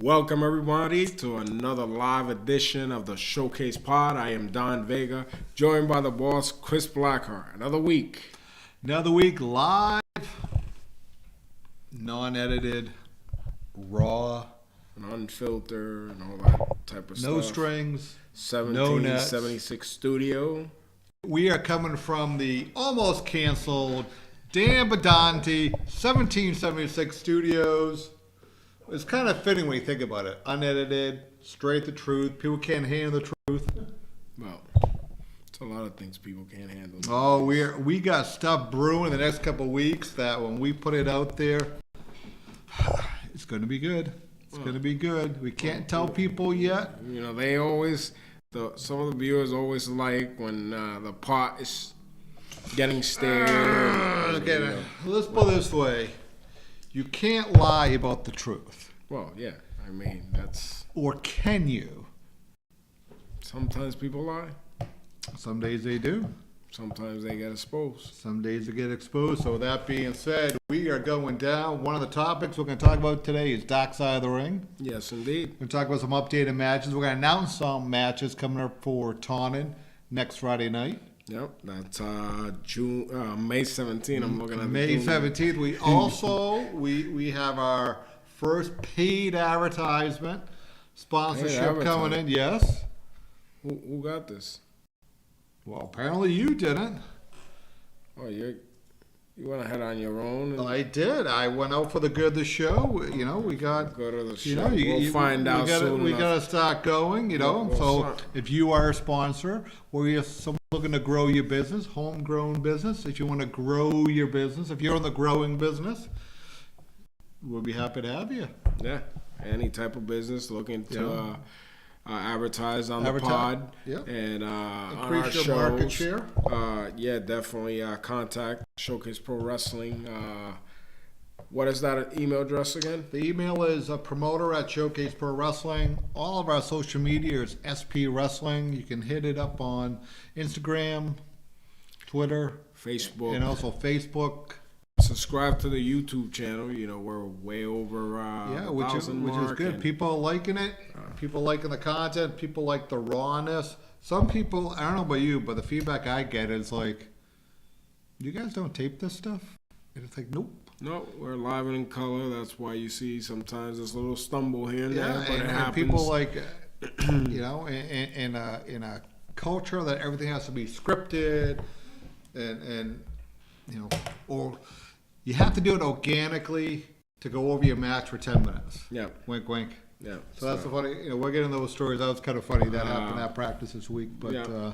Welcome everybody to another live edition of the Showcase Pod. I am Don Vega, joined by the boss Chris Blackheart. Another week live, non-edited, raw, and unfiltered, and all that type of stuff. No strings, 1776 studio. We are coming from the almost canceled Dan Badante 1776 studios. It's kind of fitting when you think about it. Unedited, straight the truth. People can't handle the truth. Well, it's a lot of things people can't handle. Oh, we got stuff brewing in the next couple of weeks that when we put it out there, it's going to be good. It's going to be good. We can't tell people yet. You know, they always, some of the viewers always like when the pot is getting stirred. Okay, let's put it this way. You can't lie about the truth. Well, yeah. I mean, that's... Or can you? Sometimes people lie. Some days they do. Sometimes they get exposed. Some days they get exposed. So with that being said, we are going down. One of the topics we're going to talk about today is Dark Side of the Ring. Yes, indeed. We're going to talk about some updated matches. We're going to announce some matches coming up for Taunton next Friday night. Yep, that's May 17th. I'm looking at May 17th. We also we have our first paid advertisement sponsorship coming in. Yes. Who got this? Well, apparently you didn't. Oh, you went ahead on your own. I did. I went out for the good of the show. You know, we got go to the show. You know, we'll find out soon. We got to start going. You know, so if you are a sponsor or you're someone looking to grow your business, homegrown business, if you want to grow your business, if you're in the growing business, we'll be happy to have you. Yeah, any type of business looking to advertise on the pod and on our shows. Market share. Yeah, definitely contact Showcase Pro Wrestling. What is that email address again? The email is promoter at Showcase Pro Wrestling. All of our social media is SP Wrestling. You can hit it up on Instagram, Twitter, Facebook, and also Facebook. Subscribe to the YouTube channel. You know, we're way over which is good. People are liking it. People liking the content. People like the rawness. Some people, I don't know about you, but the feedback I get is like, you guys don't tape this stuff? And it's like, nope. No, we're live and in color. That's why you see sometimes this little stumble here and there, but it happens. And people like, you know, in a culture that everything has to be scripted, and you know, or you have to do it organically to go over your match for 10 minutes. Yeah. Wink, wink. Yeah. So that's the funny. You know, we're getting those stories. That was kind of funny that happened at practice this week, but. Yeah.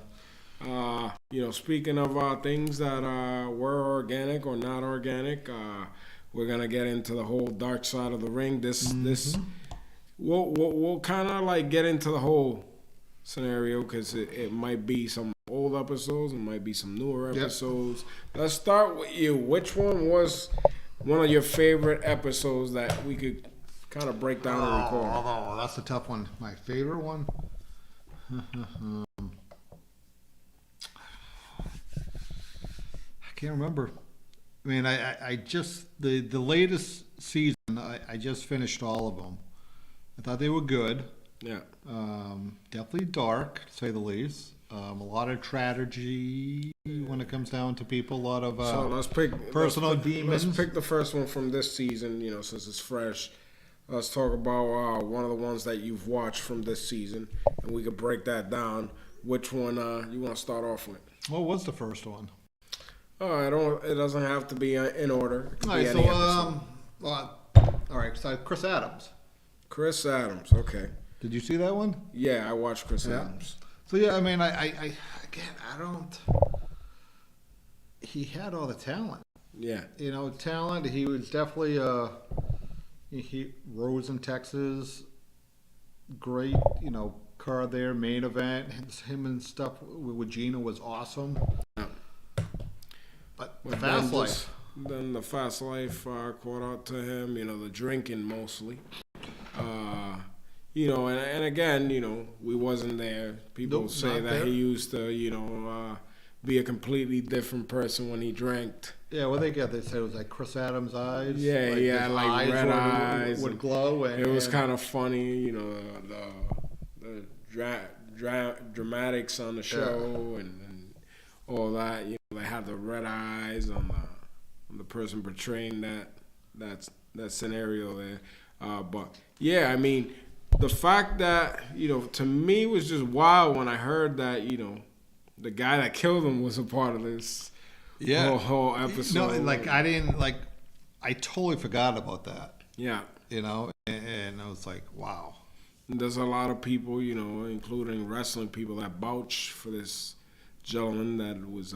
You know, speaking of things that were organic or not organic, we're gonna get into the whole dark side of the ring. We'll kind of like get into the whole scenario because it might be some old episodes, it might be some newer episodes. Yep. Let's start with you. Which one was one of your favorite episodes that we could kind of break down and record? Oh, that's a tough one. My favorite one. I can't remember. I mean, I just the latest season. I just finished all of them. I thought they were good. Yeah. Definitely dark, to say the least. A lot of tragedy when it comes down to people. A lot of so let's pick personal demons. Let's pick the first one from this season. You know, since it's fresh. Let's talk about one of the ones that you've watched from this season, and we could break that down. Which one you want to start off with? What was the first one? It doesn't have to be in order. It could be any episode. All right. So Chris Adams. Chris Adams. Okay. Did you see that one? Yeah, I watched Chris Adams. So yeah, I mean, I don't. He had all the talent. Yeah. You know, talent. He was definitely he rose in Texas. great, card there, main event. Him and stuff with Gino was awesome. Yeah. But But Fast Life. Then the Fast Life caught out to him. The drinking mostly. And again, we wasn't there. People Nope, say not that there. he used to, be a completely different person when he drank. Yeah, what they got? They said it was like Chris Adams' eyes. Yeah, like yeah, his like red would eyes. would glow. And, It was kind of funny, the dramatics on the show and all that. They had the red eyes on the person portraying that scenario there. But yeah, I mean, the fact that to me was just wild when I heard that the guy that killed him was a part of this whole episode. No, I totally forgot about that. Yeah. And I was like, wow. There's a lot of people, including wrestling people, that vouch for this gentleman that was,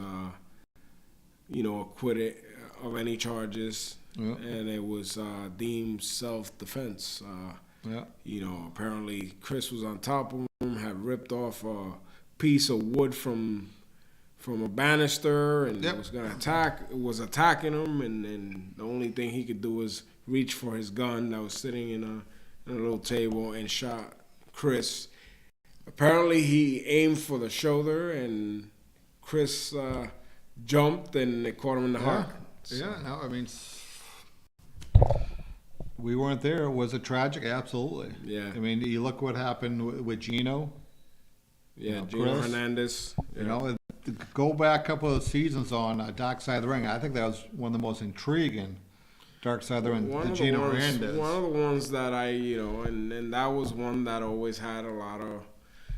acquitted of any charges, and it was deemed self-defense. Apparently Chris was on top of him, had ripped off a piece of wood from a banister, and was attacking him, and the only thing he could do was reach for his gun that was sitting in a little table and shot Chris. Apparently he aimed for the shoulder, and Chris jumped and it caught him in the heart. Yeah, no, I mean, we weren't there. Was it tragic? Absolutely. Yeah. I mean, you look what happened with Gino. Yeah, Gino Chris, Hernandez. Yeah. Go back a couple of seasons on Dark Side of the Ring. I think that was one of the most intriguing Dark Side of the Ring. One of Gino the ones, Hernandez. one of the ones that I, and that was one that always had a lot of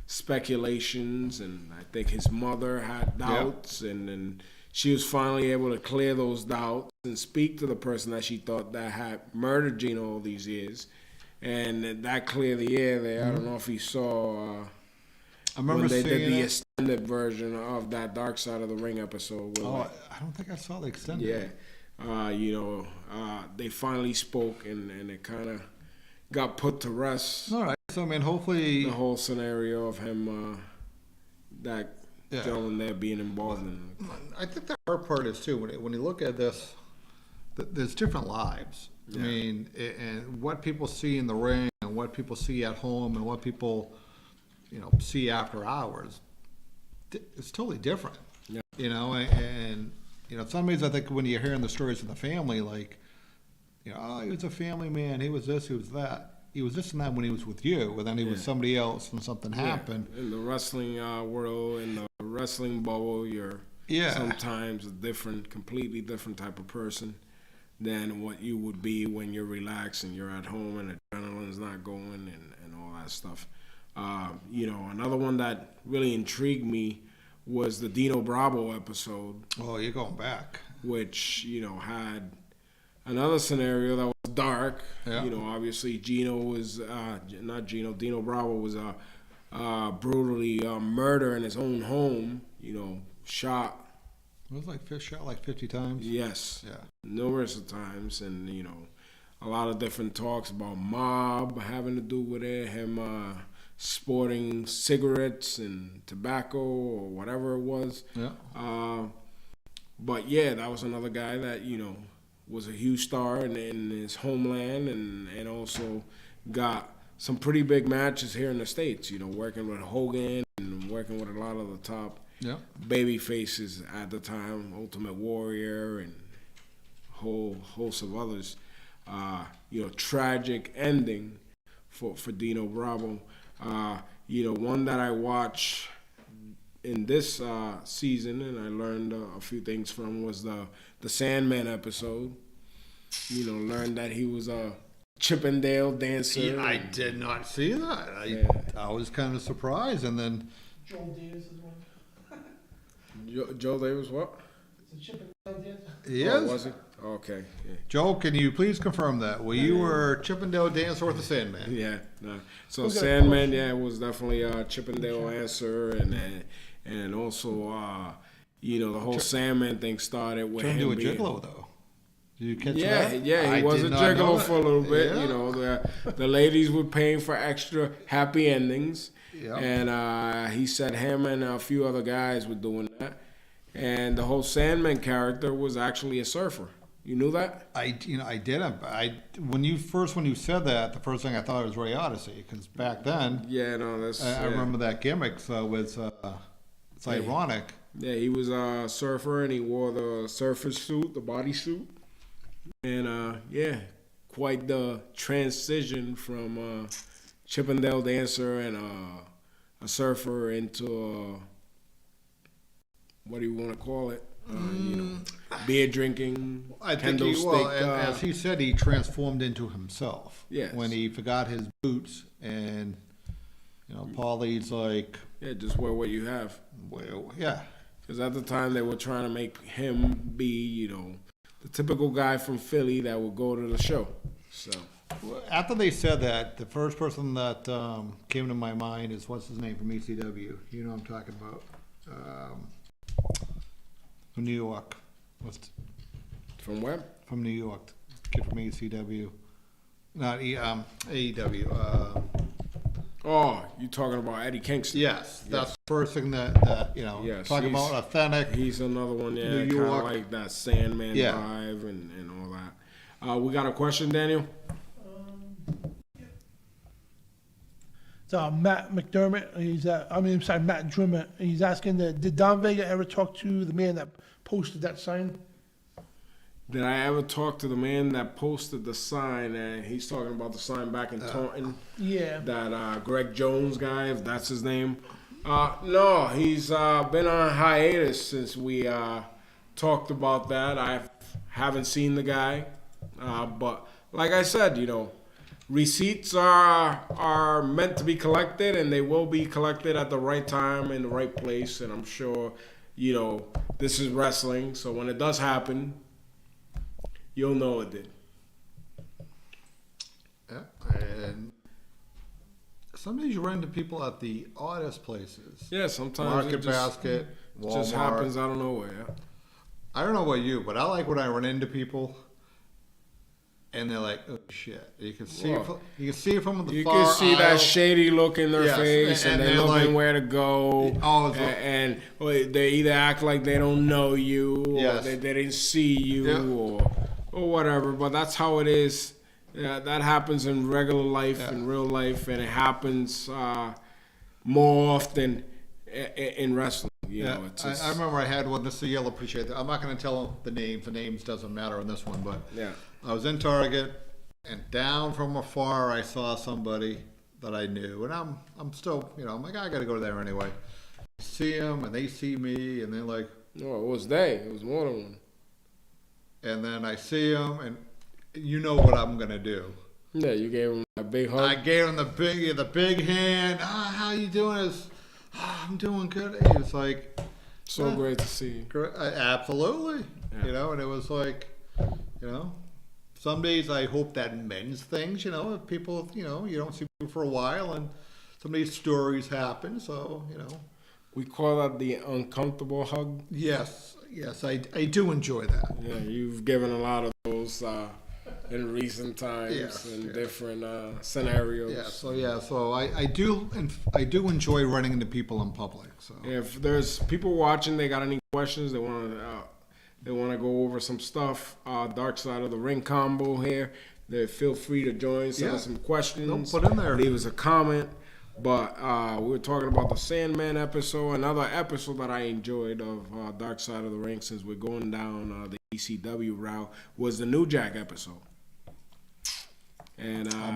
speculations, and I think his mother had doubts, and she was finally able to clear those doubts and speak to the person that she thought that had murdered Gino all these years, and that cleared the air there. I don't know if you saw. I remember when they seeing did the it. extended version of that Dark Side of the Ring episode. Oh, I don't think I saw the extended. Yeah. They finally spoke, and it kind of got put to rest. All right. So, I mean, hopefully. The whole scenario of him, that gentleman there being involved in it. I think the hard part is, too, when you look at this, there's different lives. Yeah. I mean, and what people see in the ring and what people see at home and what people, see after hours, it's totally different. Yeah. And some ways I think when you're hearing the stories of the family, like, he was a family man, he was this, he was that. He was this and that when he was with you, and then he was somebody else and something happened. In the wrestling world, in the wrestling bubble, you're sometimes completely different type of person than what you would be when you're relaxed and you're at home and adrenaline's not going and all that stuff. Another one that really intrigued me was the Dino Bravo episode. Oh, you're going back. Which, had another scenario that was dark. Yeah. Obviously Dino Bravo was brutally murdered in his own home, shot. It was shot like 50 times? Yes. Yeah. Numerous of times, and, a lot of different talks about mob having to do with it, him sporting cigarettes and tobacco or whatever it was. Yeah. But yeah, that was another guy that, was a huge star in his homeland and also got some pretty big matches here in the States, working with Hogan and working with a lot of the top baby faces at the time, Ultimate Warrior and a whole host of others. Tragic ending for Dino Bravo. One that I watched in this season and I learned a few things from was the Sandman episode. Learned that he was a Chippendale dancer. Yeah, I did not see that. I was kind of surprised, and then Joel Davis is one. Joe Davis what? It's a Chippendale dancer. He Oh, is? was he? Okay. Yeah. Joe, can you please confirm that? Well, you were Chippendale dancer with the Sandman. Yeah. No. So Who's got Sandman, it was definitely a Chippendale answer, and also the whole Sandman thing started with Turned him into a being gigolo, though. Did you catch Yeah, that? yeah, he was a gigolo for a little bit. Yeah. You know, the ladies were paying for extra happy endings, Yeah. and he said him and a few other guys were doing that. And the whole Sandman character was actually a surfer. You knew that? I didn't. When you said that, the first thing I thought was Ray Odyssey, because back then, Yeah, no, that's. I remember that gimmick. So it's ironic. Yeah, he was a surfer and he wore the surfer suit, the bodysuit, and yeah, quite the transition from Chippendale dancer and a surfer into what do you want to call it? Beer drinking, I think as he said, he transformed into himself. Yes. When he forgot his boots, and Paulie's like, yeah, just wear what you have. well, yeah. Because at the time they were trying to make him be, the typical guy from Philly that would go to the show. So After they said that, the first person that came to my mind is what's his name from ECW. You know what I'm talking about. From New York. from where? From New York. Kid from ECW. Not AEW. Oh, you talking about Eddie Kingston? Yes, that's the first thing that Yes, talk about authentic. He's another one, yeah, New kind of York. like that Sandman Yeah. vibe and all that. We got a question, Daniel? So Matt McDermott, Matt Drimmer, he's asking, did Don Vega ever talk to the man that posted that sign? Did I ever talk to the man that posted the sign? And he's talking about the sign back in Taunton. Yeah. That Greg Jones guy, if that's his name. No, he's been on hiatus since we talked about that. I haven't seen the guy. But like I said, receipts are meant to be collected, and they will be collected at the right time in the right place. And I'm sure, this is wrestling. So when it does happen, you'll know it did. Yeah, and sometimes you run into people at the oddest places. Yeah, sometimes Market Basket, it Walmart. just happens out of nowhere. I don't know about you, but I like when I run into people and they're like, "Oh shit!" You can see, Whoa. you can see from the You far can see aisle. that shady look in their Yes, face, and and they're they're looking like- where to go. Oh, it's and they either act like they don't know you, or Yes. they didn't see you, Yeah. or whatever. But that's how it is. Yeah, that happens in regular life, Yeah. in real life, and it happens more often in wrestling. I remember I had one. This you'll appreciate that. I'm not going to tell the names. The names doesn't matter in this one, but Yeah. I was in Target, and down from afar, I saw somebody that I knew, and I'm still, I'm like, I got to go there anyway. See them, and they see me, and they're like, No, it was they. It was more than one. and then I see them, and you know what I'm going to do. Yeah, you gave him a big hug. I gave him the big hand. How you doing? I'm doing good. It's like, So great to see you. absolutely. Yeah. And it was like, some days I hope that mends things. If people, you don't see people for a while, and some of these stories happen. So, We call that the uncomfortable hug. Yes, I do enjoy that. Yeah, you've given a lot of those in recent times Yes, in yeah. different scenarios. So I do enjoy running into people in public. So If there's people watching, they got any questions, they want to go over some stuff. Dark Side of the Ring combo here. They feel free to join. Send us some questions. Don't put in there. Leave us a comment. But we were talking about the Sandman episode. Another episode that I enjoyed of Dark Side of the Ring, since we're going down the ECW route, was the New Jack episode. And I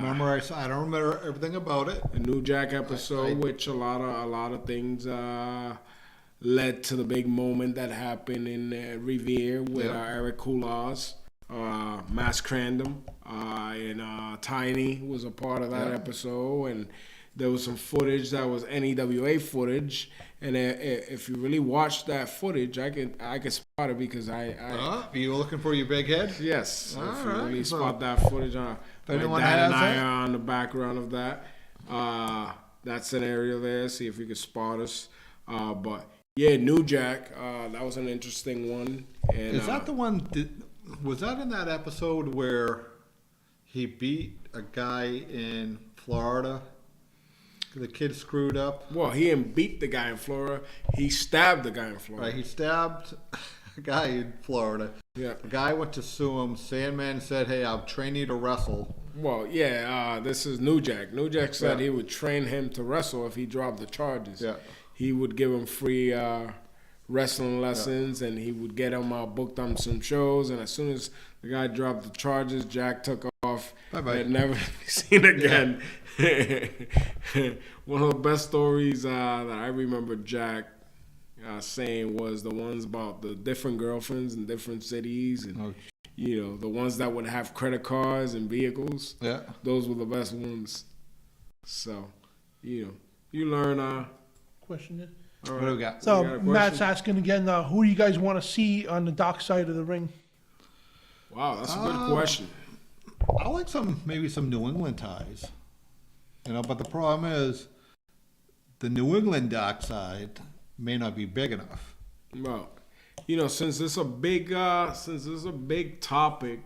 don't remember everything about it. the New Jack episode, which a lot of things led to the big moment that happened in Revere with Eric Kulas, Mass Crandom, and Tiny was a part of that episode, and there was some footage that was NEWA footage, and if you really watch that footage, I can spot it because You looking for your big head? yes, All if you right, really so spot that footage, my anyone dad and has I it? are on the background of that. That scenario there, see if you could spot us. But yeah, New Jack, that was an interesting one. And, Is that the one? Was that in that episode where he beat a guy in Florida? The kid screwed up. Well, he didn't beat the guy in Florida. He stabbed the guy in Florida. Right, he stabbed a guy in Florida. Yeah. The guy went to sue him. Sandman said, "Hey, I'll train you to wrestle." Well, yeah, this is New Jack. New Jack said Yeah. he would train him to wrestle if he dropped the charges. Yeah. He would give him free wrestling lessons, and he would get him booked on some shows. And as soon as the guy dropped the charges, Jack took off. Bye-bye. And never be seen again. One of the best stories that I remember Jack saying was the ones about the different girlfriends in different cities, and the ones that would have credit cards and vehicles. Yeah. Those were the best ones. So, you learn. Question it. All What do we got? So You got a question? Matt's asking again, who do you guys want to see on the dark side of the ring? Wow, that's a good question. I like maybe some New England ties. But the problem is the New England dark side may not be big enough. Well, since it's a big topic,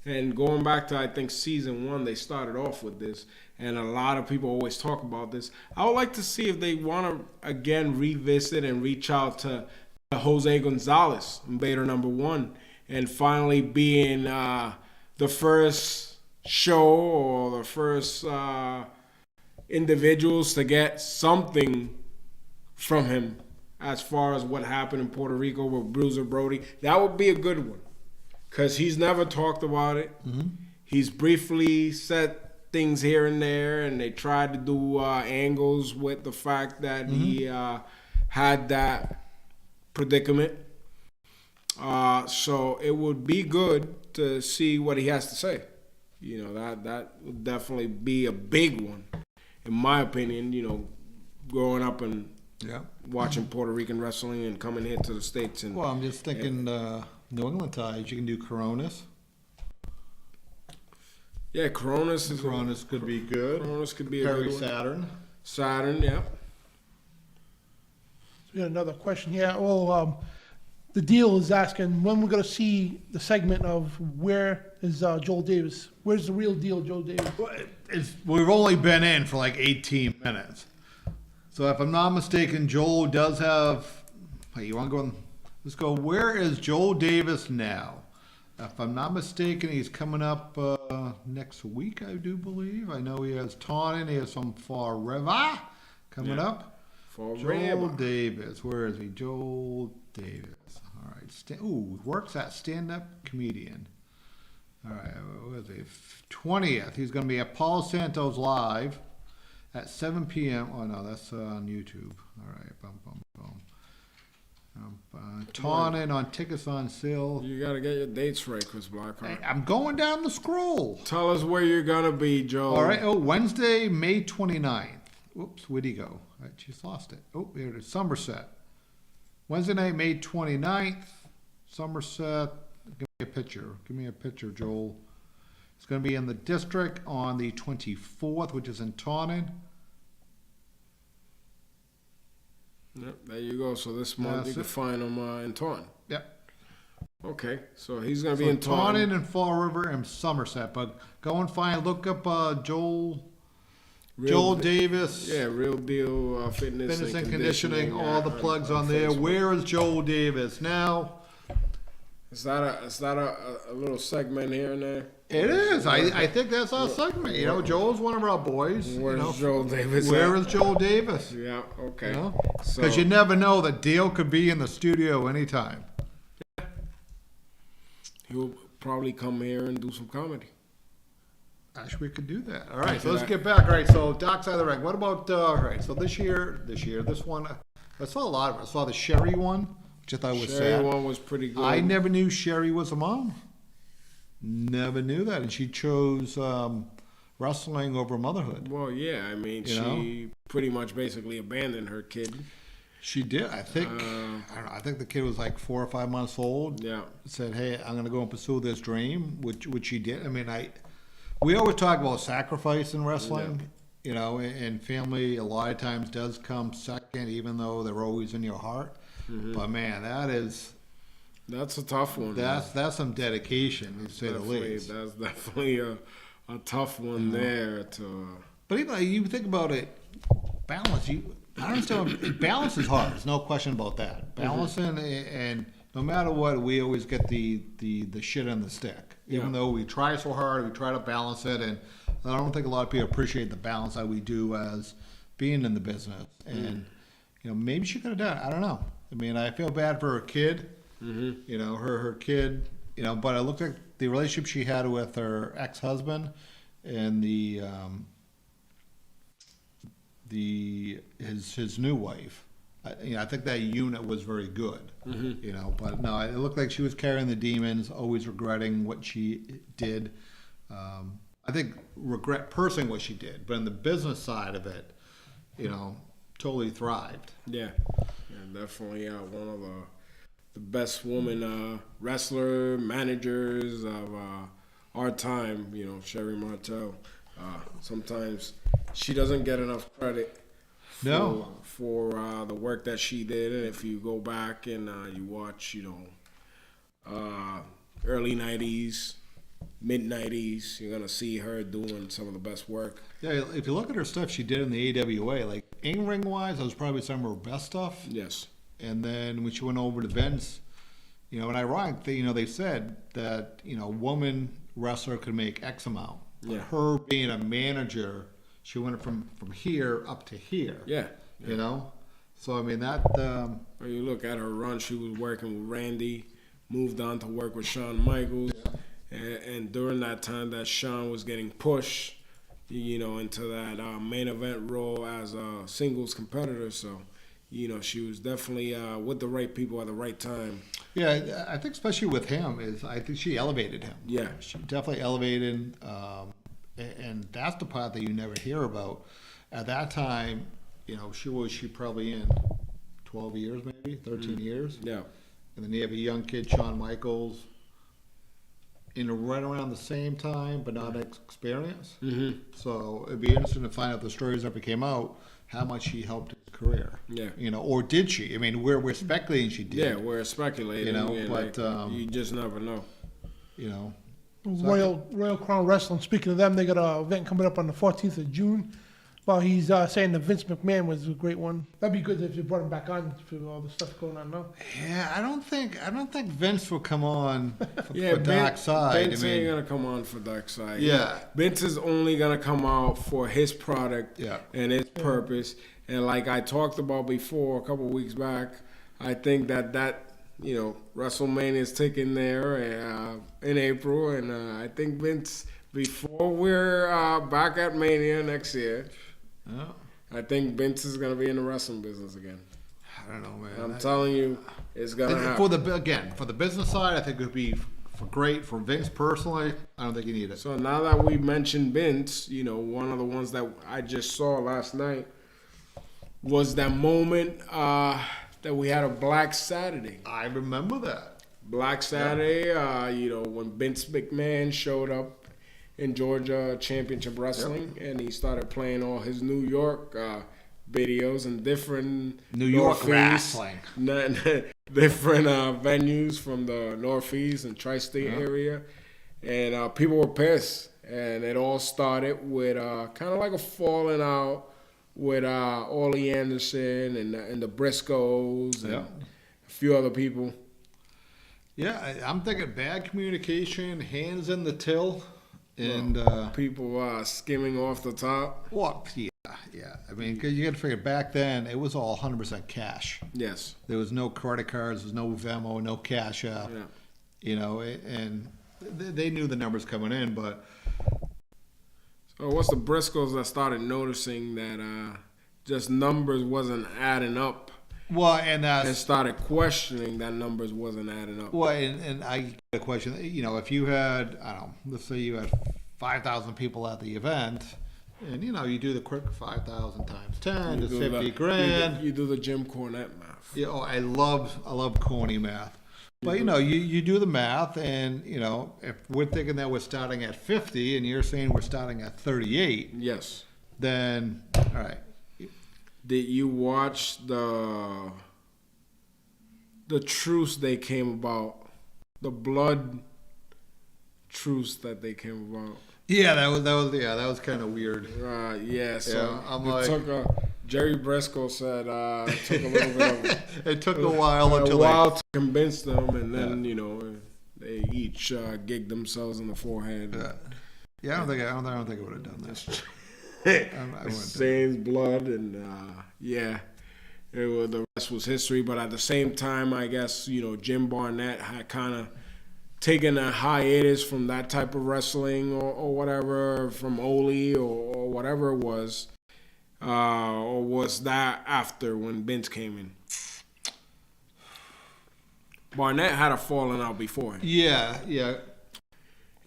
and going back to I think season 1, they started off with this, and a lot of people always talk about this. I would like to see if they want to again revisit and reach out to Jose Gonzalez, Invader #1, and finally being the first show or the first individuals to get something from him as far as what happened in Puerto Rico with Bruiser Brody. That would be a good one because he's never talked about it. Mm-hmm. He's briefly said things here and there, and they tried to do angles with the fact that he had that predicament. So it would be good to see what he has to say. That would definitely be a big one, in my opinion. Growing up and watching Puerto Rican wrestling and coming here to the States. And Well, I'm just thinking New England ties. You can do Coronas. yeah, Coronas could be good. Coronas could be a Perry good one. Saturn. Yeah. We got another question here. Well, the deal is asking when we're going to see the segment of where is Joel Davis? Where's the real deal, Joel Davis? We've only been in for like 18 minutes. So if I'm not mistaken, Joel does have. Hey, you want to go? Let's go. Where is Joel Davis now? If I'm not mistaken, he's coming up next week, I do believe. I know he has Taunton. He has some Far River coming up. Joel Davis. Where is he? Joel Davis. All right. Works at stand-up comedian. All right. What is he? 20th. He's going to be at Paul Santos Live at 7 p.m. Oh, no, that's on YouTube. All right. Bum, bum, bum. Taunton on tickets on sale. You got to get your dates right, Chris Blackheart. I'm going down the scroll. Tell us where you're going to be, Joe. All right. Wednesday, May 29th. Whoops, where'd he go? I just lost it. Here it is. Somerset. Wednesday night, May 29th. Somerset. Give me a picture, Joel. It's going to be in the district on the 24th, which is in Taunton. Yep, there you go. So this month you can find him in Taunton. Yep. Okay, so he's going to be in Taunton and Fall River and Somerset. But go and look up Joel Davis. Yeah, Real Deal Fitness and Conditioning. All the plugs on there. Facebook. Where is Joel Davis now? Is that a little segment here and there? It is. I think that's our segment. Joel's one of our boys. Where's Joel Davis? Where is Joel Davis? Yeah, okay. Because you never know, the deal could be in the studio anytime. He'll probably come here and do some comedy. Actually, we could do that. All right, so let's get back. All right, so Dark Side of the Ring. What about, all right, so this one, I saw a lot of it. I saw the Sherry one, which I thought was sad. Sherry one was pretty good. I never knew Sherry was a mom. Never knew that. And she chose wrestling over motherhood. Well, yeah, I mean, she pretty much basically abandoned her kid. She did. I think, I don't know, I think the kid was like 4 or 5 months old. Yeah. Said, hey, I'm going to go and pursue this dream, which she did. I mean, we always talk about sacrifice in wrestling, and family a lot of times does come second, even though they're always in your heart. Mm-hmm. But man, that is That's a tough one. That's some dedication, to say the least. That's definitely a tough one there to. But even you think about it, balance. I understand balance is hard. There's no question about that. Balancing and no matter what, we always get the shit on the stick. Even though we try so hard, we try to balance it, and I don't think a lot of people appreciate the balance that we do as being in the business. And maybe she could have done it. I don't know. I mean, I feel bad for her kid. Her kid. But it looked like the relationship she had with her ex-husband and his new wife. I think that unit was very good. But no, it looked like she was carrying the demons, always regretting what she did. I think regret personally what she did, but in the business side of it, totally thrived. Yeah, definitely one of the best woman wrestler managers of our time. Sherry Martel. Sometimes she doesn't get enough credit for the work that she did. And if you go back and you watch, early 90s, mid 90s, you're going to see her doing some of the best work. Yeah, if you look at her stuff she did in the AWA, like in-ring wise, that was probably some of her best stuff. Yes. And then when she went over to Vince, and ironic, they said that, a woman wrestler could make X amount. Yeah. Her being a manager, she went from here up to here. Yeah. So I mean that. When you look at her run, she was working with Randy, moved on to work with Shawn Michaels, and during that time, that Shawn was getting pushed, into that main event role as a singles competitor. So, she was definitely with the right people at the right time. Yeah, I think especially with him I think she elevated him. Yeah, she definitely elevated, and that's the part that you never hear about. At that time, she probably in 12 years, maybe 13 years. Yeah, and then you have a young kid, Shawn Michaels, right around the same time, but not experience. So it'd be interesting to find out the stories that came out, how much she helped his career. Yeah. Or did she? I mean, we're speculating she did. Yeah, we're speculating. But you just never know. Royal Crown Wrestling. Speaking of them, they got an event coming up on the 14th of June. Well, he's saying that Vince McMahon was a great one. That'd be good if you brought him back on for all the stuff going on now. Yeah, I don't think Vince will come on for Dark Side. Vince ain't gonna come on for Dark Side. Yeah, Vince is only gonna come out for his product and his purpose. And like I talked about before a couple of weeks back, I think that WrestleMania is taking there in April, and I think Vince, before we're back at Mania next year. Oh. I think Vince is going to be in the wrestling business again. I don't know, man. I'm telling you, it's going to happen. For the business side, I think it would be great. For Vince personally, I don't think you need it. So now that we mentioned Vince, one of the ones that I just saw last night was that moment that we had a Black Saturday. I remember that. Black Saturday, when Vince McMahon showed up in Georgia Championship Wrestling, and he started playing all his New York videos and different New York wrestling, different venues from the Northeast and tri-state area, and people were pissed, and it all started with kind of like a falling out with Ollie Anderson and the Briscoes and a few other people. Yeah, I'm thinking bad communication, hands in the till. And people skimming off the top. Well, yeah. I mean, because you got to figure back then it was all 100% cash. Yes. There was no credit cards, there was no Venmo, no Cash App. Yeah. And they knew the numbers coming in, but. So what's the Briscoes that started noticing that just numbers wasn't adding up? Well, and started questioning that numbers wasn't adding up. Well, and I get a question. If you had, I don't know, let's say you had 5,000 people at the event, and you do the quick 5,000 times 10 is 50 grand. You do the Jim Cornette math. Yeah, I love corny math. But you do the math, and if we're thinking that we're starting at 50, and you're saying we're starting at 38, yes, then all right. Did you watch the the truce they came about, the blood truce that they came about. Yeah, that was kind of weird. Yeah, so I'm it like, took Jerry Briscoe said it took a little bit of it took a while to convince them, and then they each gigged themselves in the forehead. Yeah, I don't think I would have done that. Sane's blood, and the rest was history. But at the same time, I guess Jim Barnett had kind of taken a hiatus from that type of wrestling or whatever, from Ole or whatever it was, or was that after when Vince came in? Barnett had a falling out before him. Yeah.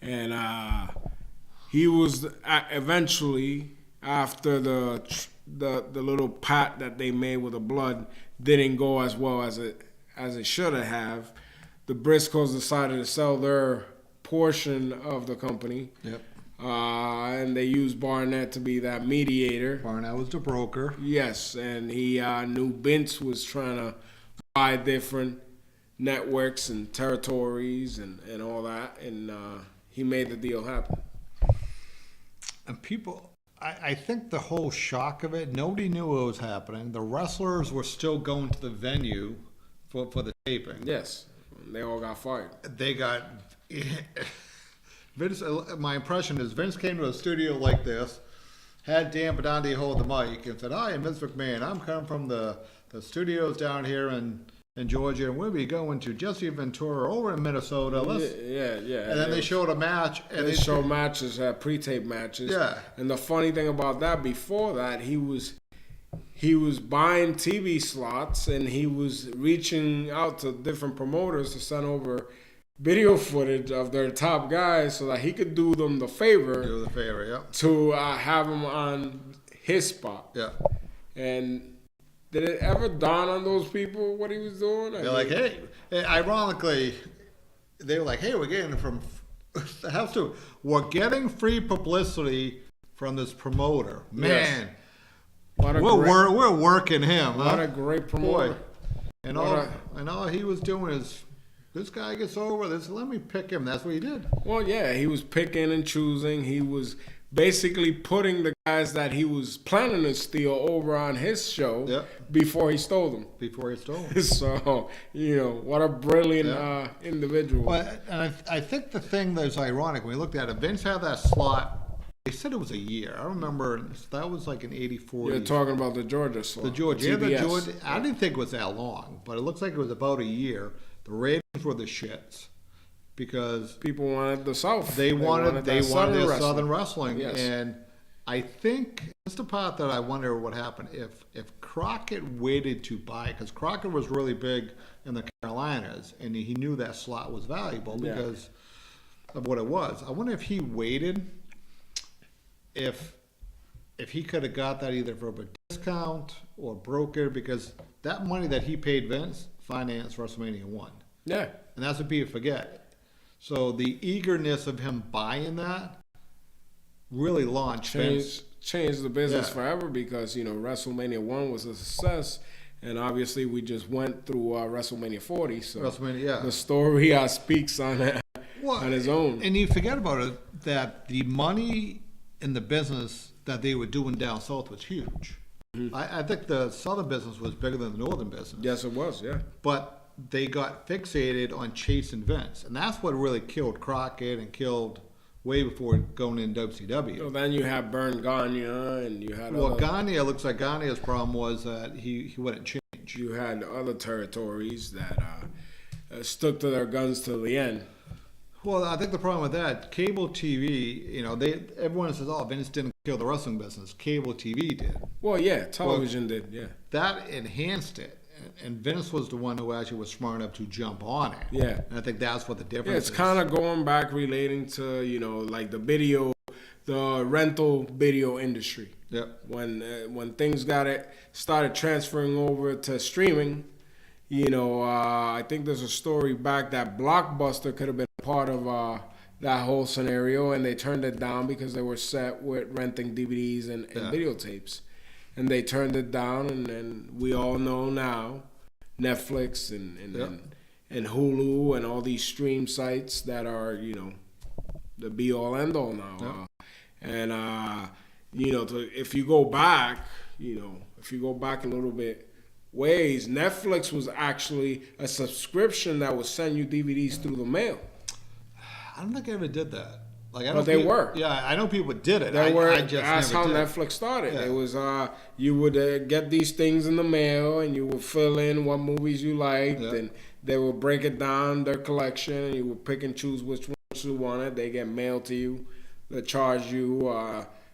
And he was eventually, after the little pat that they made with the blood didn't go as well as it should have. The Briscoes decided to sell their portion of the company. Yep. And they used Barnett to be that mediator. Barnett was the broker. Yes, and he knew Vince was trying to buy different networks and territories and all that, and he made the deal happen. And people, I think the whole shock of it, nobody knew what was happening. The wrestlers were still going to the venue for the taping. Yes, they all got fired. They got Vince. My impression is Vince came to a studio like this, had Dan Bedandi hold the mic, and said, "Hi, I'm Vince McMahon. I'm coming from the studios down here in Georgia, and we'll be going to Jesse Ventura over in Minnesota." Yeah. And then they showed a match. And they showed matches, pre-tape matches. Yeah. And the funny thing about that, before that, he was buying TV slots, and he was reaching out to different promoters to send over video footage of their top guys so that he could do them the favor. To have them on his spot. Yeah. And did it ever dawn on those people what he was doing? They're like, hey, ironically, they were like, hey, we're getting free publicity from this promoter. Man, yes. We're working him. What a great promoter. Boy. And all he was doing is, this guy gets over this, let me pick him. That's what he did. Well, yeah, he was picking and choosing. He was basically putting the guys that he was planning to steal over on his show before he stole them. So, what a brilliant individual. Well, and I think the thing that's ironic, when we looked at it, Vince had that slot. They said it was a year. I remember that was like in '84. You're talking about the Georgia slot. The Georgia. I didn't think it was that long, but it looks like it was about a year. The ratings were the shits because people wanted the South. They wanted their Southern wrestling. Yes. And I think that's the part that I wonder what happened if Crockett waited to buy it, because Crockett was really big in the Carolinas and he knew that slot was valuable because of what it was. I wonder if he waited, if he could have got that either for a discount or broker, because that money that he paid Vince financed WrestleMania 1. Yeah. And that's what people forget. So the eagerness of him buying that really launched changed the business forever, because WrestleMania 1 was a success, and obviously we just went through WrestleMania 40. So the story speaks on on his own. And you forget about it that the money in the business that they were doing down south was huge. Mm-hmm. I think the southern business was bigger than the northern business. Yes, it was. Yeah. But they got fixated on chasing Vince, and that's what really killed Crockett and killed way before going in WCW. So then you have Vern Gagne, and you had Gagne. It looks like Gagne's problem was that he wouldn't change. You had other territories that stuck to their guns till the end. Well, I think the problem with that, cable TV, everyone says, "Oh, Vince didn't kill the wrestling business. Cable TV did." Well, yeah, television did. Yeah, that enhanced it. And Vince was the one who actually was smart enough to jump on it. Yeah. And I think that's what the difference is. It's kind of going back relating to, like the rental video industry. Yep. When things started transferring over to streaming, I think there's a story back that Blockbuster could have been part of that whole scenario, and they turned it down because they were set with renting DVDs and videotapes. And they turned it down, and we all know now Netflix and Hulu and all these stream sites that are, the be all end all now. If you go back, a little bit ways, Netflix was actually a subscription that would send you DVDs through the mail. I don't think I ever did that. But they were. Yeah, I know people did it. That's how Netflix started. Yeah. It was you would get these things in the mail, and you would fill in what movies you liked, and they would break it down, their collection, and you would pick and choose which ones you wanted. They get mailed to you. They charge you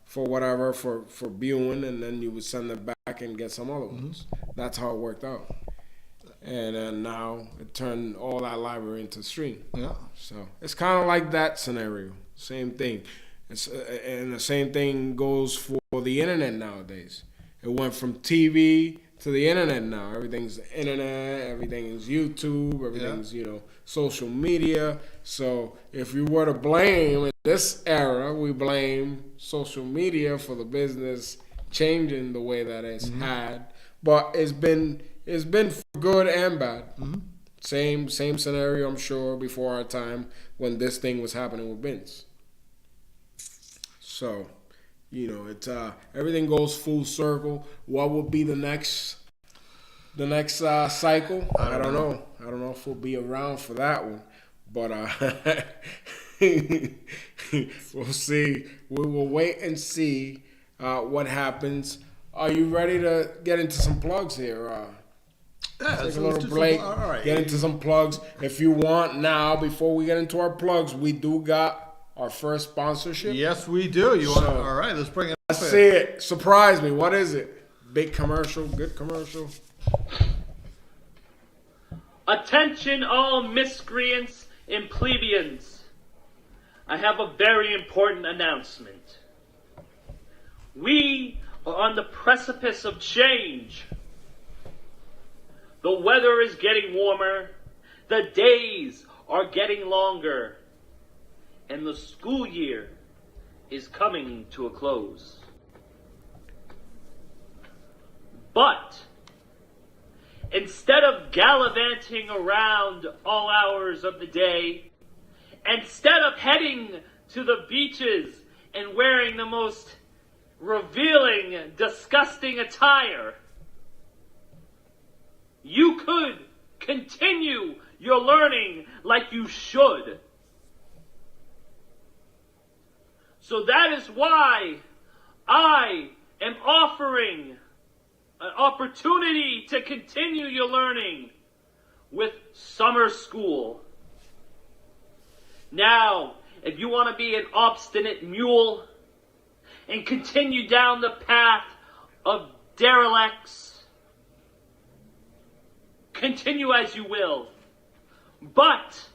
for whatever for viewing, and then you would send it back and get some other ones. That's how it worked out. And then now it turned all that library into stream. Yeah. So it's kind of like that scenario. Same thing. And the same thing goes for the internet nowadays. It went from TV to the internet now. Everything's the internet. Everything is YouTube. Everything's, social media. So if you were to blame in this era, we blame social media for the business changing the way that it's had. But it's been for good and bad. Same scenario, I'm sure, before our time when this thing was happening with Vince. So, it's everything goes full circle. What will be the next cycle? I don't know. I don't know if we'll be around for that one, but we'll see. We will wait and see what happens. Are you ready to get into some plugs here? Take a little break. All right. Get into some plugs. If you want now, before we get into our plugs, we do got our first sponsorship. Yes, we do. All right, let's bring it up. Let's see it. Surprise me. What is it? Big commercial? Good commercial? Attention all miscreants and plebeians. I have a very important announcement. We are on the precipice of change. The weather is getting warmer, the days are getting longer, and the school year is coming to a close. But instead of gallivanting around all hours of the day, instead of heading to the beaches and wearing the most revealing, disgusting attire, you could continue your learning like you should. So that is why I am offering an opportunity to continue your learning with summer school. Now, if you want to be an obstinate mule and continue down the path of derelicts, continue as you will. But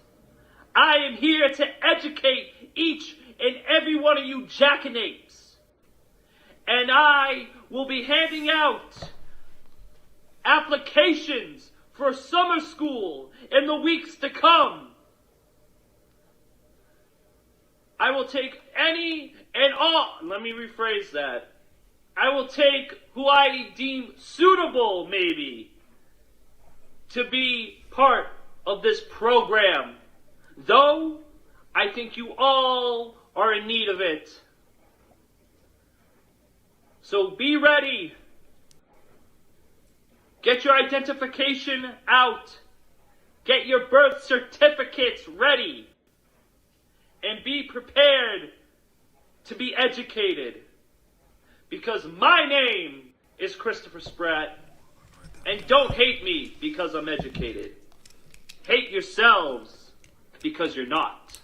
I am here to educate each and every one of you jackanapes. And I will be handing out applications for summer school in the weeks to come. I will take any and all, let me rephrase that. I will take who I deem suitable, maybe, to be part of this program, though I think you all are in need of it. So be ready. Get your identification out. Get your birth certificates ready. And be prepared to be educated. Because my name is Christopher Spratt. And don't hate me because I'm educated. Hate yourselves because you're not.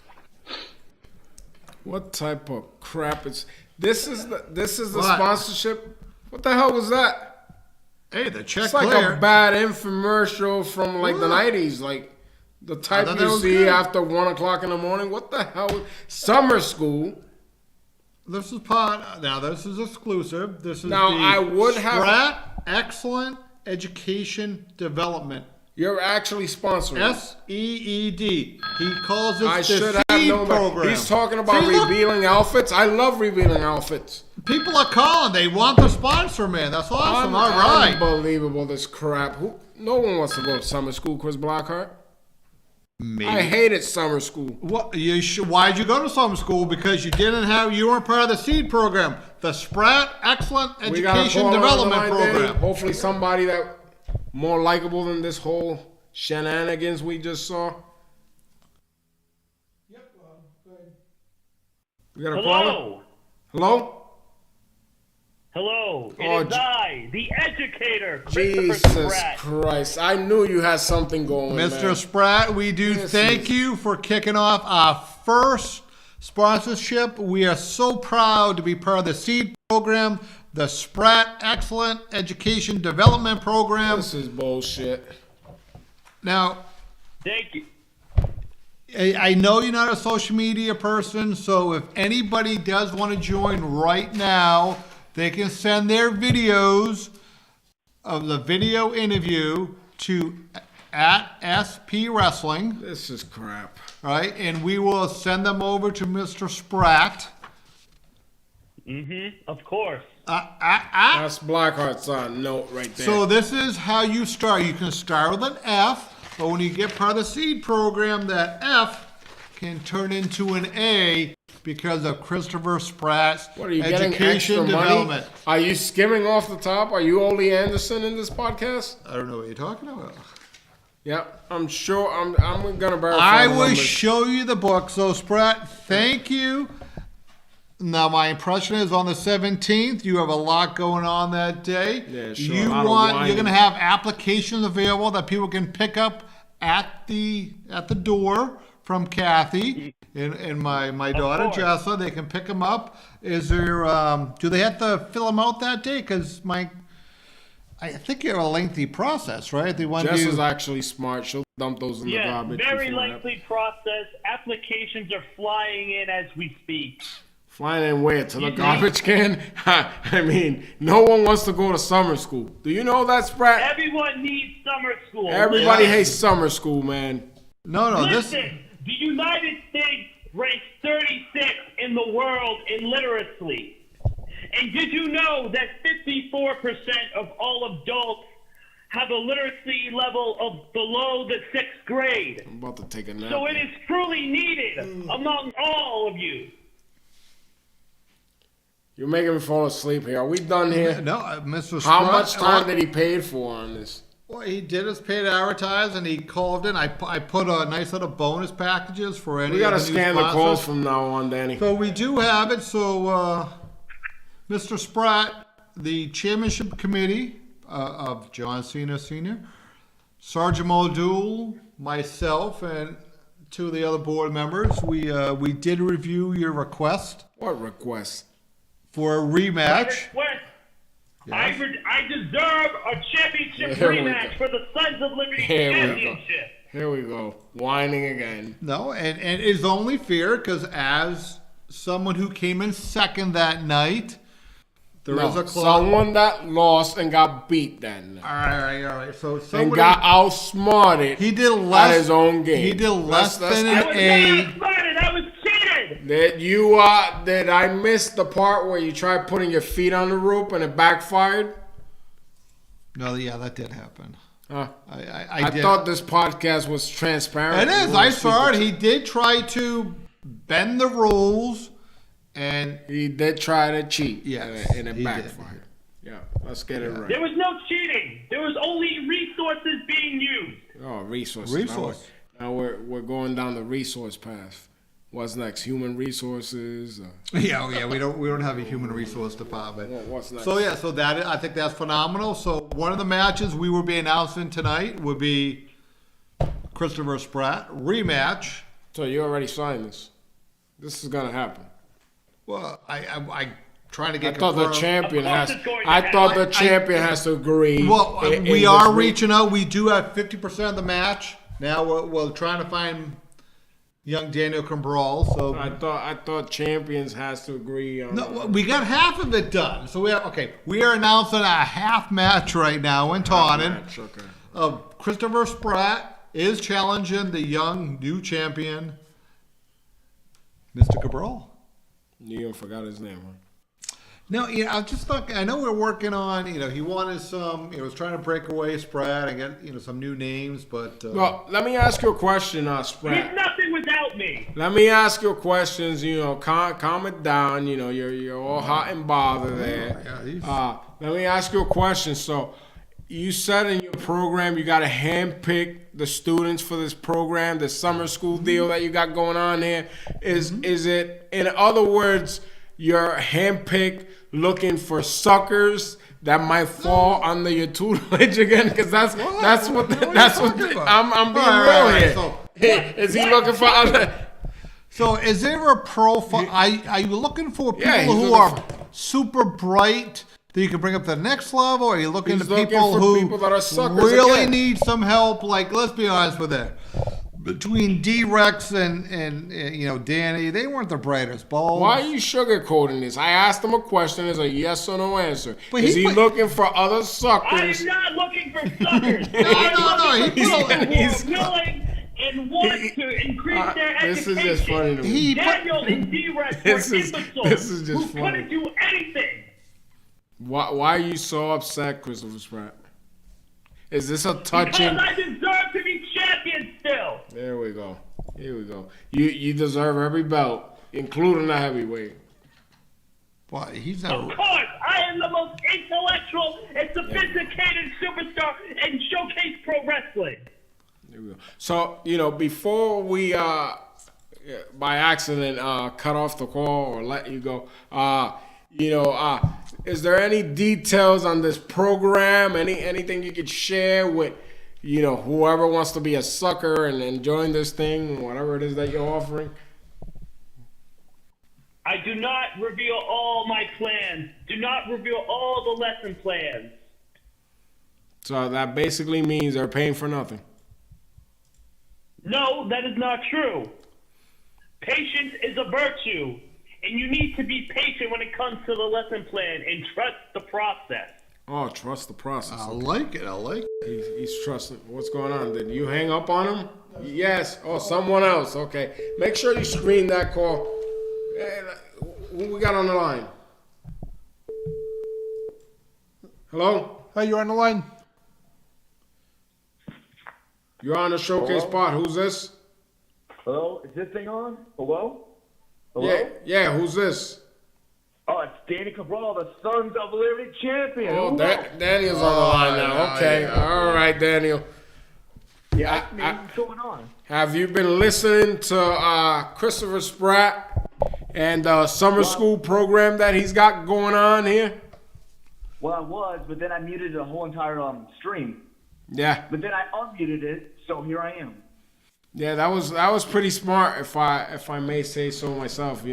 What type of crap is this? Is the sponsorship? What the hell was that? Hey, the check. It's like a bad infomercial from like the 90s, like the type you see after 1 o'clock in the morning. What the hell? Summer school. This is part. Now this is exclusive. This is now the I would Spratt have Excellent Education Development You're actually sponsoring. SEED. He calls it I the should have seed known that. program. He's talking about See, look, revealing outfits. I love revealing outfits. people are calling. They want the sponsor, man. That's awesome. All right. Unbelievable, this crap. No one wants to go to summer school, Chris Blackheart. Maybe. I hated summer school. What you should? Why'd you go to summer school? Because you weren't part of the seed program, the Spratt Excellent We got a Education caller on the Development line, Danny. Program. Hopefully somebody that more likable than this whole shenanigans we just saw. Yep, go ahead. We got a caller? Hello. Hello? Hello. Oh, It is I, the educator, Christopher Jesus Spratt. Christ. I knew you had something going, Mr. man. Spratt, we do This thank is- you for kicking off our first sponsorship. We are so proud to be part of the seed program, the Spratt Excellent Education Development Program. This is bullshit. Now, Thank you. I know you're not a social media person, so if anybody does want to join right now, they can send their videos of the video interview to @SP Wrestling, This is crap. right? And we will send them over to Mr. Spratt. Of course. That's Blackheart's note right there. So this is how you start. You can start with an F, but when you get part of the seed program, that F can turn into an A because of Christopher Spratt's What are you getting education extra development. money? Are you skimming off the top? Are you Ole Anderson in this podcast? I don't know what you're talking about. Yep, I'm sure. I'm gonna verify. I the will numbers. show you the book. So Spratt, thank you. Now my impression is on the 17th. You have a lot going on that day. Yeah, sure, a lot of whining. You're going to have applications available that people can pick up at the door from Kathy and my daughter course. Jessa. They can pick them up. Is there? Do they have to fill them out that day? Because I think you have a lengthy process, right? They want Jess you. is actually smart. She'll dump those in the Yeah, garbage. very before that. lengthy process. Applications are flying in as we speak. Flying in where? To the garbage can? I mean, no one wants to go to summer school. Do you know that, Spratt? Everyone needs summer school. Everybody Yeah. hates summer school, man. No, this. Listen, the United States ranks 36 in the world in literacy. And did you know that 54% of all adults have a literacy level of below the 6th grade? I'm about to take a nap. So it is truly needed among all of you. You're making me fall asleep here. Are we done here? No, Mr. How Spratt- much time did he pay for on this? Well, he did his paid advertise, and he called in. I put a nice little bonus packages for any. We gotta of the new scan the sponsors. calls from now on, Danny. So we do have it. So, Mr. Spratt, the chairmanship committee of John Cena Sr., Sergeant Muldool, myself, and two of the other board members, we did review your request What request? for a rematch. I deserve a championship Here we rematch go. for the Sons of Liberty Here we go. championship. Here we go. Whining again. No, and it's only fair because as someone who came in second that night, there is a clause. Someone that lost and got beat then. All right. So And somebody got outsmarted he did less at his own game. He did less Let's- than I an was A. not outsmarted. I was cheated. Did I miss the part where you tried putting your feet on the rope and it backfired? No, yeah, that did happen. Huh. I did. thought this podcast was transparent. It is. We I won't saw it. speak He did try to bend the rules, and He did try to cheat. Yes, and it he did. backfired. Yeah, let's get it right. There was no cheating. There was only resources being used. Oh, resources. Resource. Now we're going down the resource path. What's next? Human resources. yeah, we don't have a human resource department. What's next? So yeah, I think that's phenomenal. So one of the matches we will be announcing tonight would be Christopher Spratt rematch. So you already signed this. This is gonna happen. Well, I trying to I get thought the confirmed. champion Of course has. it's going to I happen. thought the champion has to agree. Well, in we this are week. reaching out. We do have 50% of the match. Now we're trying to find young Daniel Cabral. So I thought champions has to agree on. no, we got half of it done. So we are announcing a half match right now in Taunton. Match, okay. Christopher Spratt is challenging the young new champion, Mr. Cabral. You even forgot his name, huh? No, I just thought, I know we're working on, he wanted some, was trying to break away Spratt and get, some new names, but. Well, let me ask you a question, Spratt. He's nothing without me. Let me ask you questions, calm it down, you're all hot and bothered there. Let me ask you a question. So, you said in your program you got to handpick the students for this program, the summer school deal that you got going on here. Is it, in other words, you're handpicked looking for suckers that might fall under your tutelage again? Because that's what I'm being real here. So, is he looking for other? So is there a profile? Are you looking for people who are super bright that you can bring up to the next level? Or are you looking for people that are suckers really again? need some help? Like, let's be honest with it. Between D-Rex and Danny, they weren't the brightest bulbs. Why are you sugarcoating this? I asked him a question. It's a yes or no answer. But is he looking for other I suckers? am not looking for suckers. No. He's willing and want to increase their this education. is just funny to me. Daniel and D-Rex were This is imbeciles just who funny. couldn't do anything. Why are you so upset, Christopher Spratt? Is this a Because touching? I deserve to be champion still. There we go. Here we go. You deserve every belt, including the heavyweight. Why he's Of not. course, I am the most intellectual and sophisticated superstar in Showcase Pro Wrestling. There we go. So, before we, by accident, cut off the call or let you go, is there any details on this program? Anything you could share with, whoever wants to be a sucker and join this thing, whatever it is that you're offering? I do not reveal all my plans. Do not reveal all the lesson plans. So that basically means they're paying for nothing. No, that is not true. Patience is a virtue, and you need to be patient when it comes to the lesson plan and trust the process. Oh, trust the process. I like it. He's trusting. What's going on? Did you hang up on him? Yes. Oh, someone else. Okay. Make sure you screen that call. Hey, who we got on the line? Hello? Hey, you're on the line. You're on the showcase Hello? spot. Who's this? Hello? Is this thing on? Hello? Hello? Yeah. Who's this? Oh, it's Danny Cabral, the Sons of Liberty champion. Oh, Daniel's on the line now. Okay. All right, Daniel. Yeah, that's me. What's going on? Have you been listening to Christopher Spratt and the summer school program that he's got going on here? Well, I was, but then I muted the whole entire stream. Yeah. But then I unmuted it, so here I am. Yeah, that was pretty smart, if I may say so myself.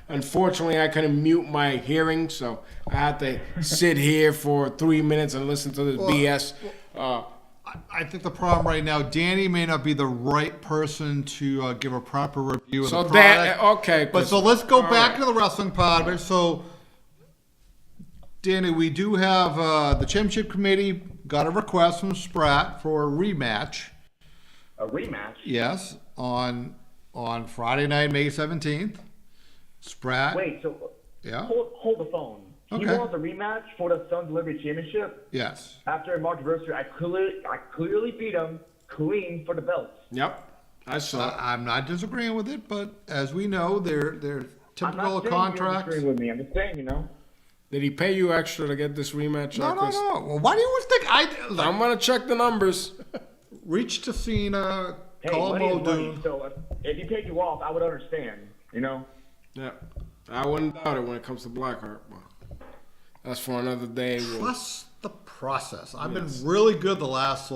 Unfortunately I couldn't mute my hearing, so I had to sit here for 3 minutes and listen to this BS. I think the problem right now, Danny may not be the right person to give a proper review of the product. Okay. But so let's go back right. to the wrestling part of it. So, Danny, we do have the championship committee got a request from Spratt for a rematch. A rematch? Yes, on Friday night, May 17th. Spratt. Wait, so Yeah. hold the phone. Okay. He wants a rematch for the Sons of Liberty championship? Yes. After March anniversary, I clearly beat him clean for the belts. Yep. I saw. I'm not disagreeing with it, but as we know, they're I'm typical not saying contracts. you're disagreeing with me. I'm just saying, Did he pay you extra to get this rematch? No. Chris? Well, why do you always think I'm gonna check the numbers. reach to Cena, Hey, call money is money, Muldoon? so if he paid you off, I would understand, Yeah. I wouldn't doubt it when it comes to Blackheart, but that's for another day. Trust the process. I've been really good the last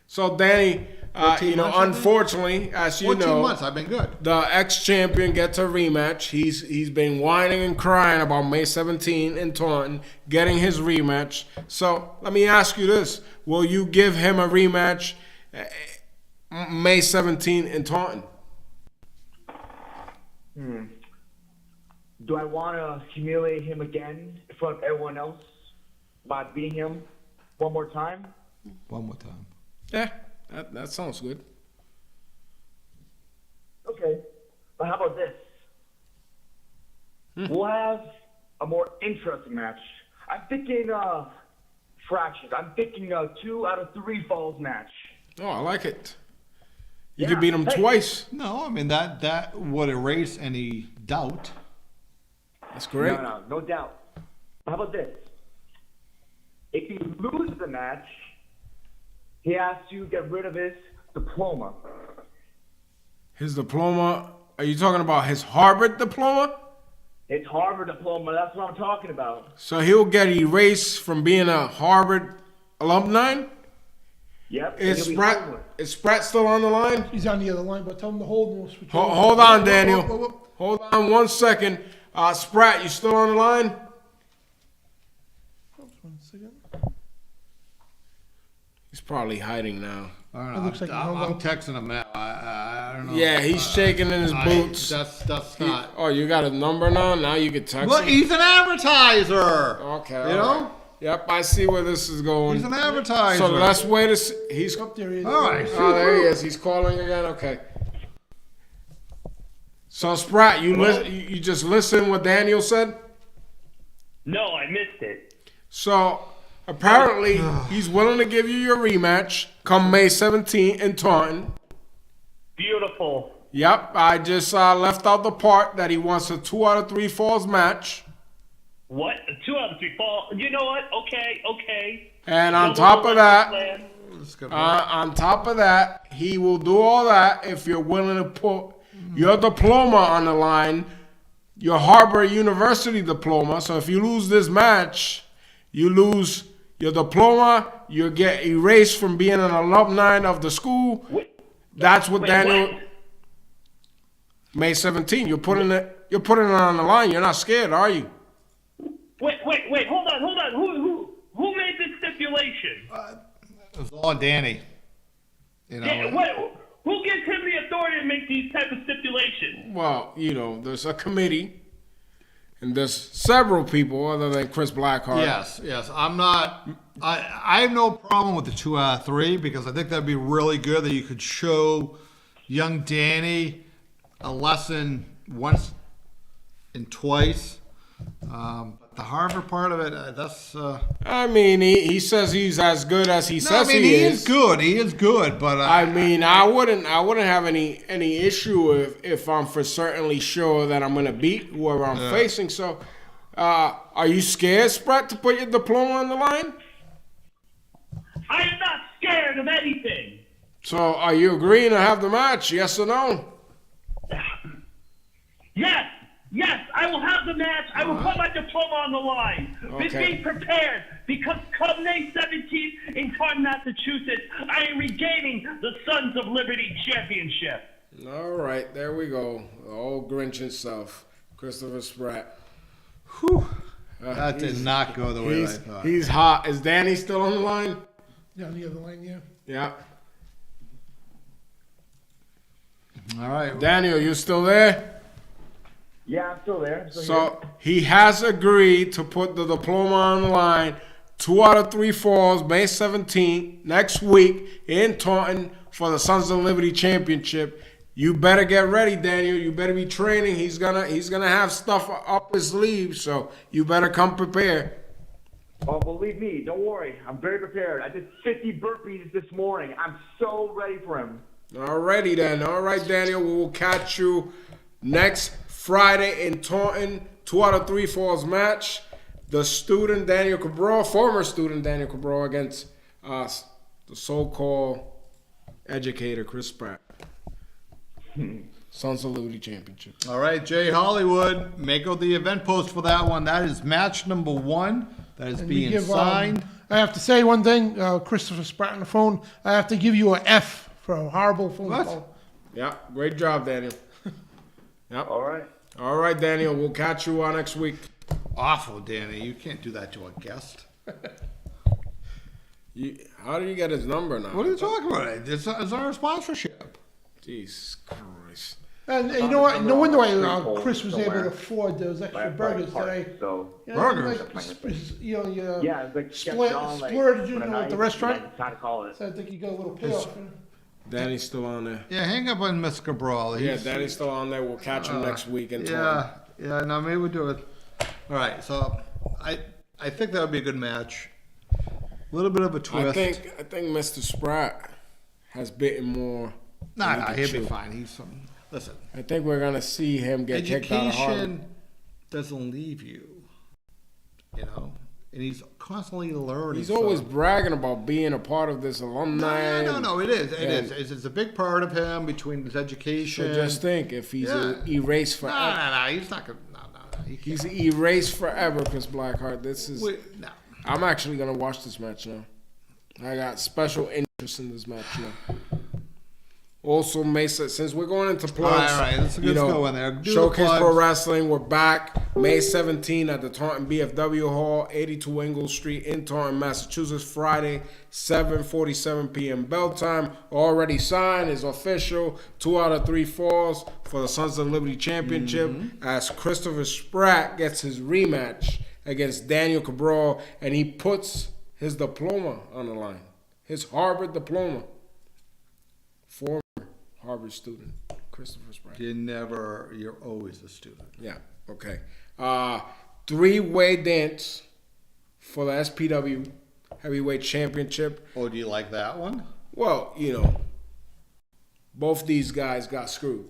So Danny, 14 months, I think? unfortunately, as you 14 know, months. I've been good. the ex-champion gets a rematch. He's been whining and crying about May 17 in Taunton getting his rematch. So let me ask you this: will you give him a rematch May 17 in Taunton? Do I want to humiliate him again in front of everyone else by beating him one more time? One more time. Yeah, that sounds good. Okay, but how about this? We'll have a more interesting match. I'm thinking fractions. I'm thinking a 2 out of 3 falls match. Oh, I like it. You Yeah, could beat him hey. twice. No, I mean that would erase any doubt. That's great. No doubt. How about this? If he loses the match, he has to get rid of his diploma. His diploma. Are you talking about his Harvard diploma? It's Harvard diploma. That's what I'm talking about. So he'll get erased from being a Harvard alumni? Yep. and Is he'll be Spratt, homeless. is Spratt still on the line? He's on the other line, but tell him to hold and we'll switch. Hold on, Daniel. Hold on 1 second. Spratt, you still on the line? Oops, 1 second. He's probably hiding now. I don't It know. looks like I'm texting him now. I don't know. Yeah, he's shaking in his boots. That's not. Oh, you got a number now? Now you can text But him? he's an advertiser. Okay. You all know? right. Yep, I see where this is going. He's an advertiser. So let's wait to see. He's. Up there he is. All right. Oh, there he is. He's calling again. Okay. So Spratt, you just listen what Daniel said. No, I missed it. So apparently he's willing to give you your rematch come May 17th in Taunton. Beautiful. Yep, I just left out the part that he wants a 2 out of 3 falls match. What? 2 out of 3 fall. You know what? Okay. And on No top more of that, plan. on top of that, he will do all that if you're willing to put your diploma on the line, your Harvard University diploma. So if you lose this match, you lose your diploma, you get erased from being an alumni of the school. That's what Wait, Daniel. what? May 17th. You're putting it on the line. You're not scared, are you? Wait. Hold on. Who made this stipulation? It was all Danny. You know. Yeah, who gives him the authority to make these type of stipulations? Well, there's a committee, and there's several people other than Chris Blackheart. Yes. I'm not. I have no problem with the 2 out of 3 because I think that'd be really good that you could show young Danny a lesson once and twice. But the Harvard part of it, that's. I mean, he says he's as good as he says he is. Good. He is good, but I mean, I wouldn't have any issue if I'm for certainly sure that I'm gonna beat whoever I'm facing. So, are you scared, Spratt, to put your diploma on the line? I am not scared of anything. So, are you agreeing to have the match? Yes or no? Yes, I will have the match. I will put my diploma on the line. Okay. Be prepared, because come May 17th in Taunton, Massachusetts, I am regaining the Sons of Liberty Championship. All right, there we go. The old Grinch himself, Christopher Spratt. that did not go the way I thought. He's hot. Is Danny still on the line? Yeah, on the other line, yeah. Yeah. All right. Daniel, you still there? Yeah, I'm still there. So he has agreed to put the diploma on the line. 2 out of 3 falls, May 17th, next week in Taunton for the Sons of Liberty Championship. You better get ready, Daniel. You better be training. He's gonna have stuff up his sleeve, so you better come prepared. Oh, believe me, don't worry. I'm very prepared. I did 50 burpees this morning. I'm so ready for him. Alrighty then. All right, Daniel. We will catch you next Friday in Taunton. 2 out of 3 falls match. The student Daniel Cabral, former student Daniel Cabral against the so-called educator Chris Spratt. Sons of Liberty Championship. All right, Jay Hollywood, make out the event post for that one. That is match number 1. That is And we being give, signed. I have to say one thing, Christopher Spratt on the phone. I have to give you an F for a horrible phone What? call. Yeah, great job, Daniel. Yep. All right. All right, Daniel. We'll catch you next week. Awful, Danny. You can't do that to a guest. How did you get his number now? What are you talking about? It's our sponsorship. Jesus Christ. And you know what? No wonder why Chris was able to somewhere. afford those extra burgers today. So, You know, Burgers? like, you know, you yeah, it's like splurged, you know, at the restaurant. Yeah, kind of call it. So I think you got a little payoff. Danny's still on there. Yeah, hang up on Miss Cabral. Yeah, Danny's still on there. We'll catch him next week. And Yeah, no, maybe we'll do it. All right, so I think that would be a good match. A little bit of a twist. I think Mr. Spratt has bitten more. Nah, than he he'll can be chew. fine. Listen. I think we're gonna see him get kicked out of Harvard. Education doesn't leave you, you know, and he's constantly learning. He's always bragging about being a part of this alumni. No, it is. and- It's a big part of him between his education. So just think, if he's erased forever, No, he's not gonna. No. he's erased forever. Chris Blackheart. This is. No. I'm actually gonna watch this match now. I got special interest in this match now. Also, Mesa, since we're going into plugs, All right, let's go in there. Do the Showcase Pro plugs. Wrestling, we're back May 17 at the Taunton BFW Hall, 82 Ingalls Street in Taunton, Massachusetts, Friday, 7:47 p.m. bell time. Already signed, is official. 2 out of 3 falls for the Sons of Liberty Championship as Christopher Spratt gets his rematch against Daniel Cabral, and he puts his diploma on the line, his Harvard diploma. Former Harvard student, Christopher Spratt. You're always a student. Yeah, okay. 3-way dance for the SPW Heavyweight Championship. Oh, do you like that one? Well, you know, both these guys got screwed.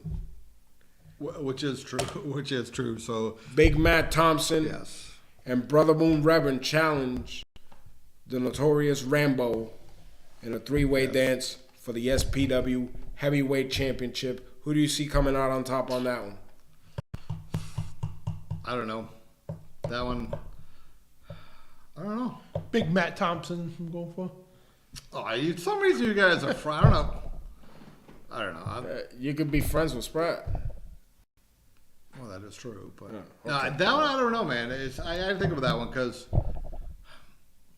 Which is true. So, Big Matt Thompson yes. and Brother Moon Reverend challenge the notorious Rambo in a 3-way dance for the SPW Heavyweight Championship. Who do you see coming out on top on that one? I don't know. That one, I don't know. Big Matt Thompson, I'm going for. For some reason you guys are, I don't know. You could be friends with Spratt. Well, that is true, but Yeah, okay. that one I don't know, man. I had to think of that one because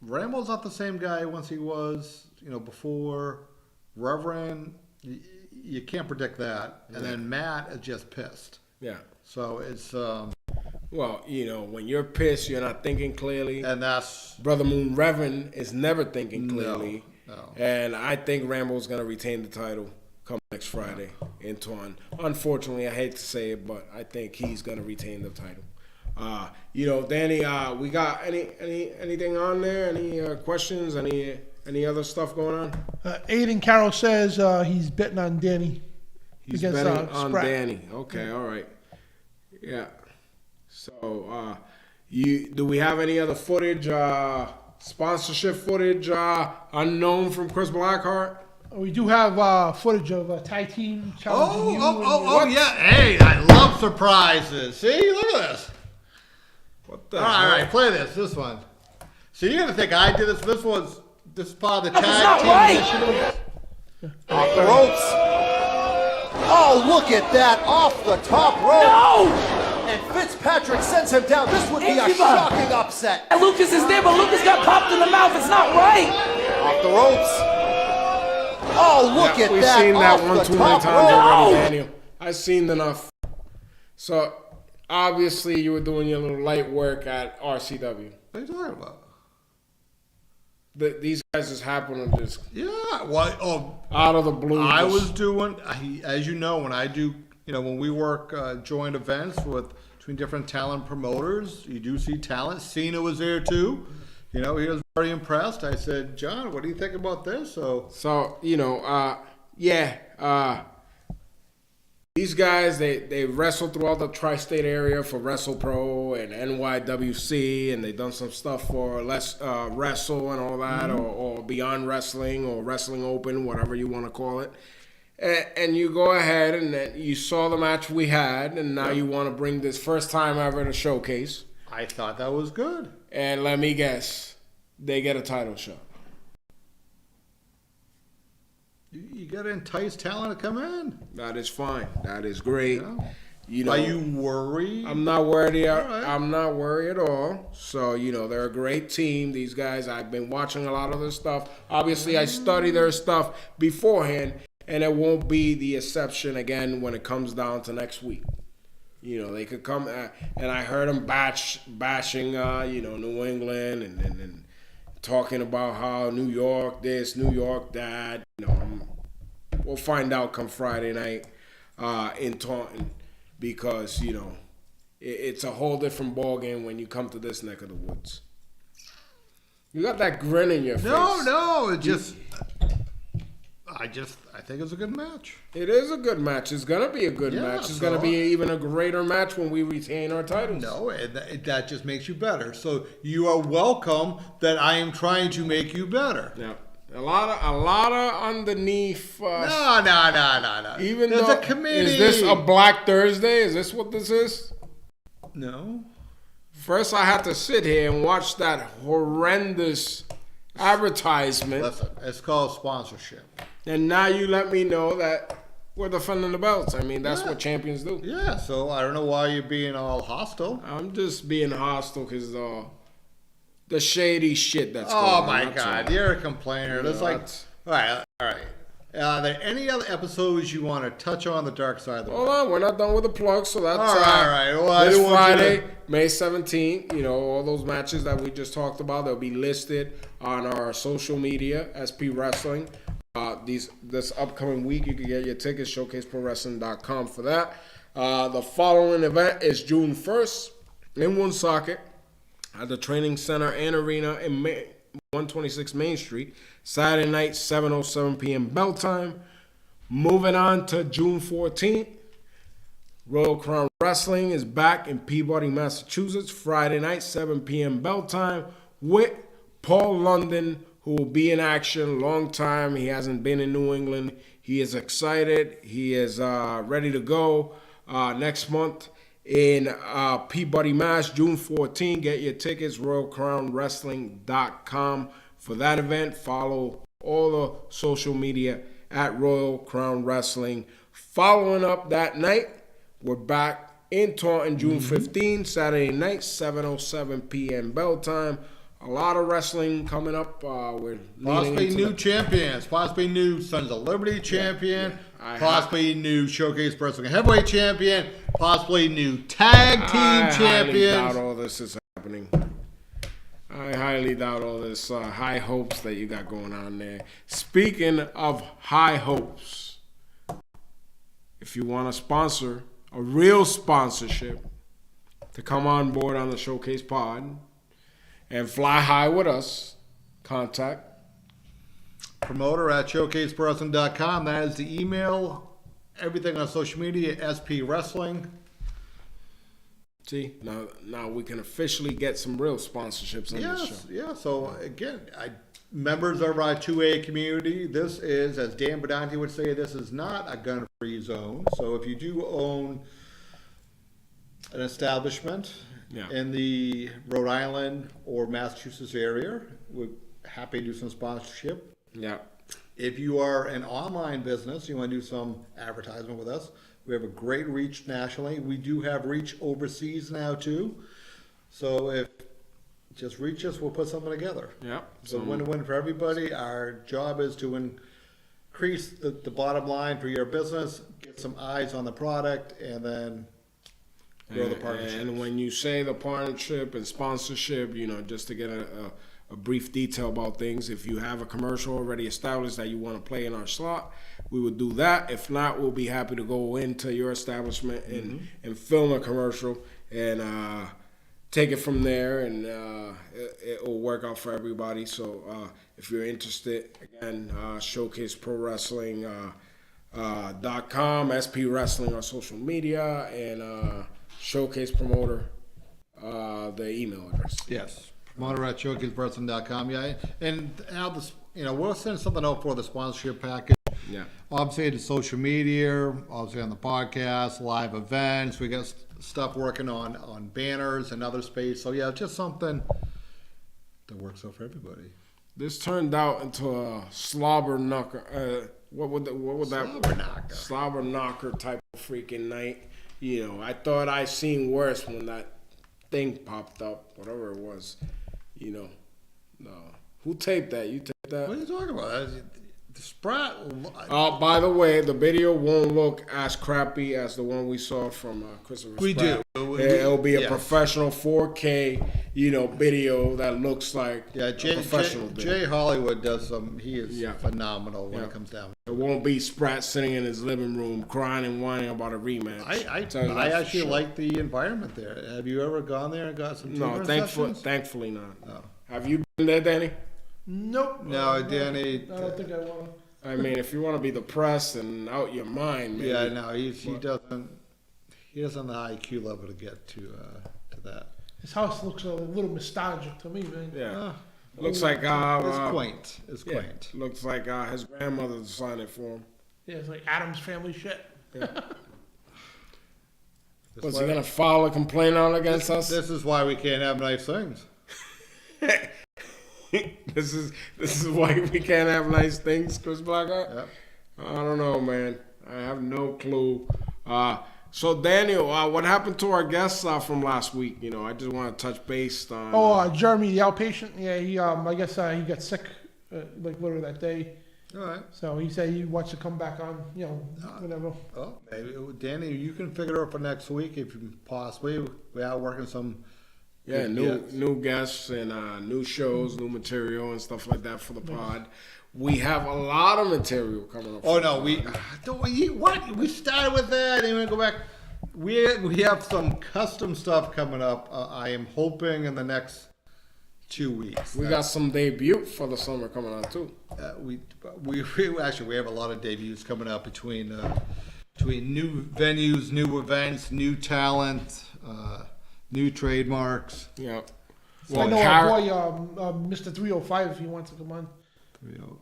Rambo's not the same guy once he was, before. Reverend, you can't predict that, and then Matt is just pissed. Yeah. So it's Well, when you're pissed, you're not thinking clearly. and that's Brother Moon Reverend is never thinking clearly. no. And I think Rambo's going to retain the title come next Friday in Taunton. Unfortunately, I hate to say it, but I think he's going to retain the title. Danny, we got anything on there? Any questions? Any other stuff going on? Aiden Carroll says he's betting on Danny. He's against, betting on Spratt. Danny. Okay, all right. Yeah. So, do we have any other footage, sponsorship footage, unknown from Chris Blackheart? We do have footage of a Thai team challenging you. Oh, yeah. Hey, I love surprises. See, look at this. What the All right, play this one. So you're gonna think I did this. This is part of the tag team initiative. Off the ropes. Oh, look at that. Off the top rope. No! And Fitzpatrick sends him down. This would be a shocking upset. And Lucas is there, but Lucas got popped in the mouth. It's not right. Off the ropes. Oh, look at We've that. seen that Off one the too many top times rope. already, Daniel. I've seen enough. So, obviously, you were doing your little light work at RCW. What are you talking about? These guys just happen to just Yeah. Well, out of the blue. I just- was doing, as you know, when I do, when we work joint events between different talent promoters, you do see talent. Cena was there too. He was very impressed. I said, John, what do you think about this? So these guys, they wrestle throughout the tri-state area for WrestlePro and NYWC, and they've done some stuff for Wrestle and all that, or Beyond Wrestling, or Wrestling Open, whatever you want to call it. And you go ahead and then you saw the match we had, and now you want to bring this first time ever to Showcase. I thought that was good. And let me guess, they get a title shot. You got to entice talent to come in. That is fine. That is great. Yeah. Are you worried? I'm not worried. All right. I'm not worried at all. So, they're a great team. These guys, I've been watching a lot of their stuff. Obviously, I study their stuff beforehand. and it won't be the exception again when it comes down to next week. You know, they could come, and I heard them bashing, New England and talking about how New York this, New York that. We'll find out come Friday night in Taunton because, it's a whole different ballgame when you come to this neck of the woods. You got that grin in your face. No, I think it's a good match. It is a good match. It's going to be a good match. It's going to be even a greater match when we retain our titles. No, that just makes you better. So you are welcome that I am trying to make you better. Yeah. A lot of underneath. No. Even There's though, a committee. Is this a Black Thursday? Is this what this is? No. First, I had to sit here and watch that horrendous advertisement. Listen, it's called sponsorship. And now you let me know that we're defending the belts. I mean, that's what champions do. Yeah, so I don't know why you're being all hostile. I'm just being hostile because the shady shit that's going on. Oh, my God. You're a complainer. All right. Are there any other episodes you want to touch on the dark side of the Hold on, we're not done with the plug, so that's all right. Well, this Friday, May 17th. All those matches that we just talked about, they'll be listed on our social media, SP Wrestling. This upcoming week, you can get your tickets, showcaseprowrestling.com for that. The following event is June 1st in Woonsocket at the Training Center and Arena in 126 Main Street. Saturday night, 7:07 p.m. bell time. Moving on to June 14th, Royal Crown Wrestling is back in Peabody, Massachusetts. Friday night, 7 p.m. bell time with Paul London, who will be in action. Long time. He hasn't been in New England. He is excited. He is ready to go next month in Peabody, Mass. June 14. Get your tickets, RoyalCrownWrestling.com. For that event, follow all the social media at Royal Crown Wrestling. Following up that night, we're back in Taunton, June 15, Saturday night, 7:07 p.m. bell time. A lot of wrestling coming up. We're possibly new champions, possibly new Sons of Liberty champion, possibly new Showcase Wrestling Heavyweight champion, possibly new tag team champions. I highly doubt all this is happening. I highly doubt all this high hopes that you got going on there. Speaking of high hopes, if you want to sponsor, a real sponsorship, to come on board on the Showcase Pod and fly high with us, contact promoter at showcaseprowrestling.com. That is the email. Everything on social media, SP Wrestling. See, now we can officially get some real sponsorships on this show. Yeah, so again, members of our 2A community, this is, as Dan Bedanti would say, this is not a gun-free zone. So if you do own an establishment in the Rhode Island or Massachusetts area, we're happy to do some sponsorship. Yeah. If you are an online business, you want to do some advertisement with us, we have a great reach nationally. We do have reach overseas now too. So if just reach us, we'll put something together. Yeah. So win-win for everybody. Our job is to increase the bottom line for your business, get some eyes on the product, and then grow the partnership. And when you say the partnership and sponsorship, just to get a brief detail about things, if you have a commercial already established that you want to play in our slot, we would do that. If not, we'll be happy to go into your establishment and film a commercial and take it from there, and it will work out for everybody. So if you're interested, again, showcaseprowrestling.com, SP Wrestling on social media, and Showcase Promoter, the email address. Yes. Promoter at showcaseprowrestling.com. Yeah, and now this, we'll send something out for the sponsorship package. Yeah. Obviously, the social media, obviously on the podcast, live events. We got stuff working on banners and other space. So yeah, just something that works out for everybody. This turned out into a slobber knocker. What would that slobber knocker type of freaking night? I thought I seen worse when that thing popped up, whatever it was. No. Who taped that? You taped that? What are you talking about? Sprat. By the way, the video won't look as crappy as the one we saw from Christopher We Spratt. do. It'll be a yes. professional 4K, video that looks like Yeah, a professional video. Jay Hollywood does some. He is Yeah. phenomenal when Yeah. it comes down. It won't be Spratt sitting in his living room crying and whining about a rematch. I Tell you that for actually sure. like the environment there. Have you ever gone there and got some? No, tutoring thankfully sessions? not. No. Have you been there, Danny? Nope. No, Danny. I don't think I want to. I mean, if you want to be depressed and out your mind, maybe. Yeah, no, he doesn't. He doesn't have the IQ level to get to that. His house looks a little nostalgic to me, man. Yeah. Looks like It's quaint. It's yeah, quaint. looks like his grandmother designed it for him. Yeah, it's like Adam's family shit. Was he gonna file a complaint out against us? This is why we can't have nice things. This is why we can't have nice things, Chris Blackheart. Yep. I don't know, man. I have no clue. So Daniel, what happened to our guests from last week? I just want to touch base on. Oh, Jeremy, the outpatient. Yeah, he. I guess he got sick, like literally that day. All right. So he said he wants to come back on. Whatever. Oh, maybe Danny, you can figure it out for next week if you possibly. We are working some. Yeah, Yes. new guests and new shows, new material and stuff like that for the pod. We have a lot of material coming up. Oh no, we started with that. And we go back. We have some custom stuff coming up. I am hoping in the next 2 weeks. We got some debut for the summer coming out too. We actually we have a lot of debuts coming up between new venues, new events, new talent, new trademarks. Yeah. I know our boy, Mr. 305, if he wants to come on.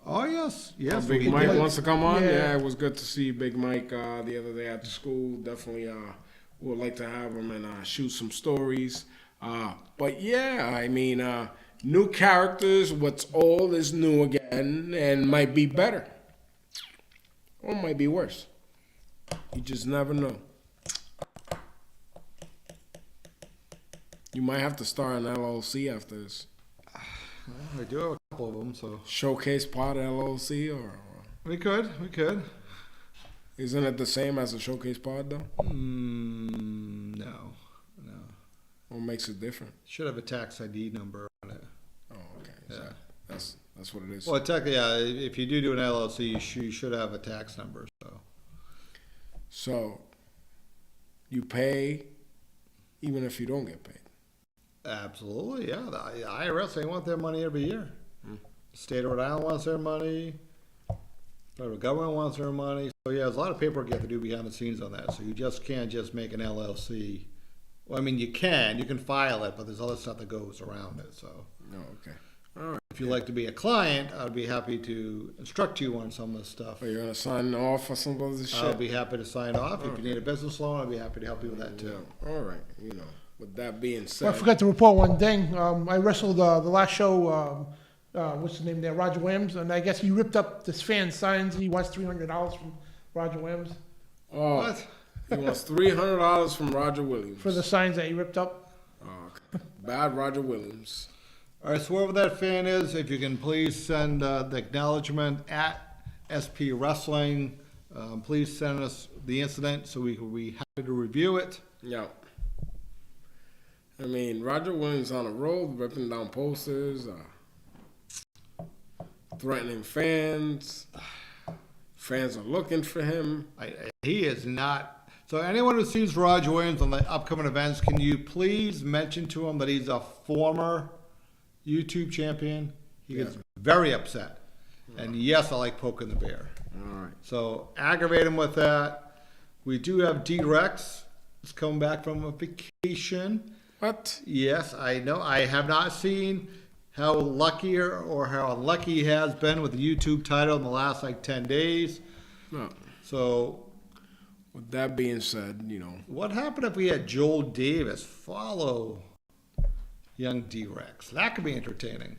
Oh yes, yes. Big we Mike did. wants to come on. Yeah. Yeah, it was good to see Big Mike the other day at the school. Definitely would like to have him and shoot some stories. But yeah, I mean, new characters. What's old is new again, and might be better, or might be worse. You just never know. You might have to start an LLC after this. We do have a couple of them, so Showcase Pod LLC, or we could. isn't it the same as a Showcase Pod though? No. What makes it different? Should have a tax ID number on it. Oh, okay. Yeah. So that's what it is. Well, technically, yeah. If you do an LLC, you should have a tax number. So you pay even if you don't get paid. Absolutely, yeah. The IRS, they want their money every year. The state of Rhode Island wants their money. Federal government wants their money. So yeah, there's a lot of paperwork you have to do behind the scenes on that. So you just can't just make an LLC. Well, I mean, you can file it, but there's other stuff that goes around it. So Oh, okay. All right. if you'd like to be a client, I'd be happy to instruct you on some of this stuff. Are you gonna sign off for some of this shit? I'll be happy to sign off. If you need a business loan, I'd be happy to help you with that too. Yeah. All right. With that being I said, forgot to report one thing. I wrestled the last show. What's his name there? Roger Williams, and I guess he ripped up this fan's signs. He wants $300 from Roger Williams What? he wants $300 from Roger Williams for the signs that he ripped up. bad Roger Williams. All right, so whoever that fan is, if you can please send the acknowledgement at SP Wrestling. Please send us the incident so we can be happy to review it. Yeah. I mean, Roger Williams on the road, ripping down posters, threatening fans. Fans are looking for him. He is not. So anyone who sees Roger Williams on the upcoming events, can you please mention to him that he's a former YouTube champion? He gets very upset. And yes, I like poking the bear. All right. So aggravate him with that. We do have D-Rex. He's coming back from a vacation. What? Yes, I know. I have not seen how lucky or how unlucky he has been with the YouTube title in the last 10 days. No. So With that being said, what happened if we had Joel Davis follow young D-Rex? That could be entertaining.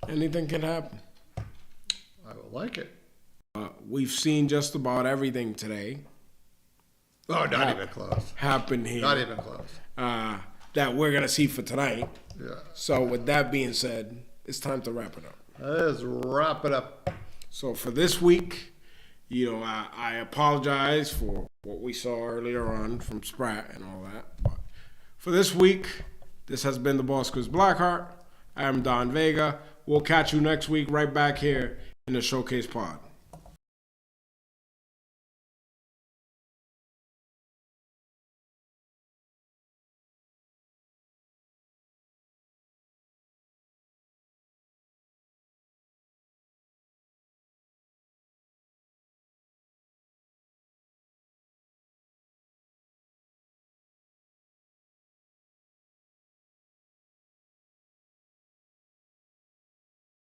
anything can happen. I would like it. We've seen just about everything today Oh, not even close. happen here. Not even close. That we're gonna see for tonight. Yeah. So with that being said, it's time to wrap it up. Let's wrap it up. So for this week, you know, I apologize for what we saw earlier on from Spratt and all that. But for this week, this has been the Boss Quiz Blackheart. I am Don Vega. We'll catch you next week right back here in the Showcase Pod.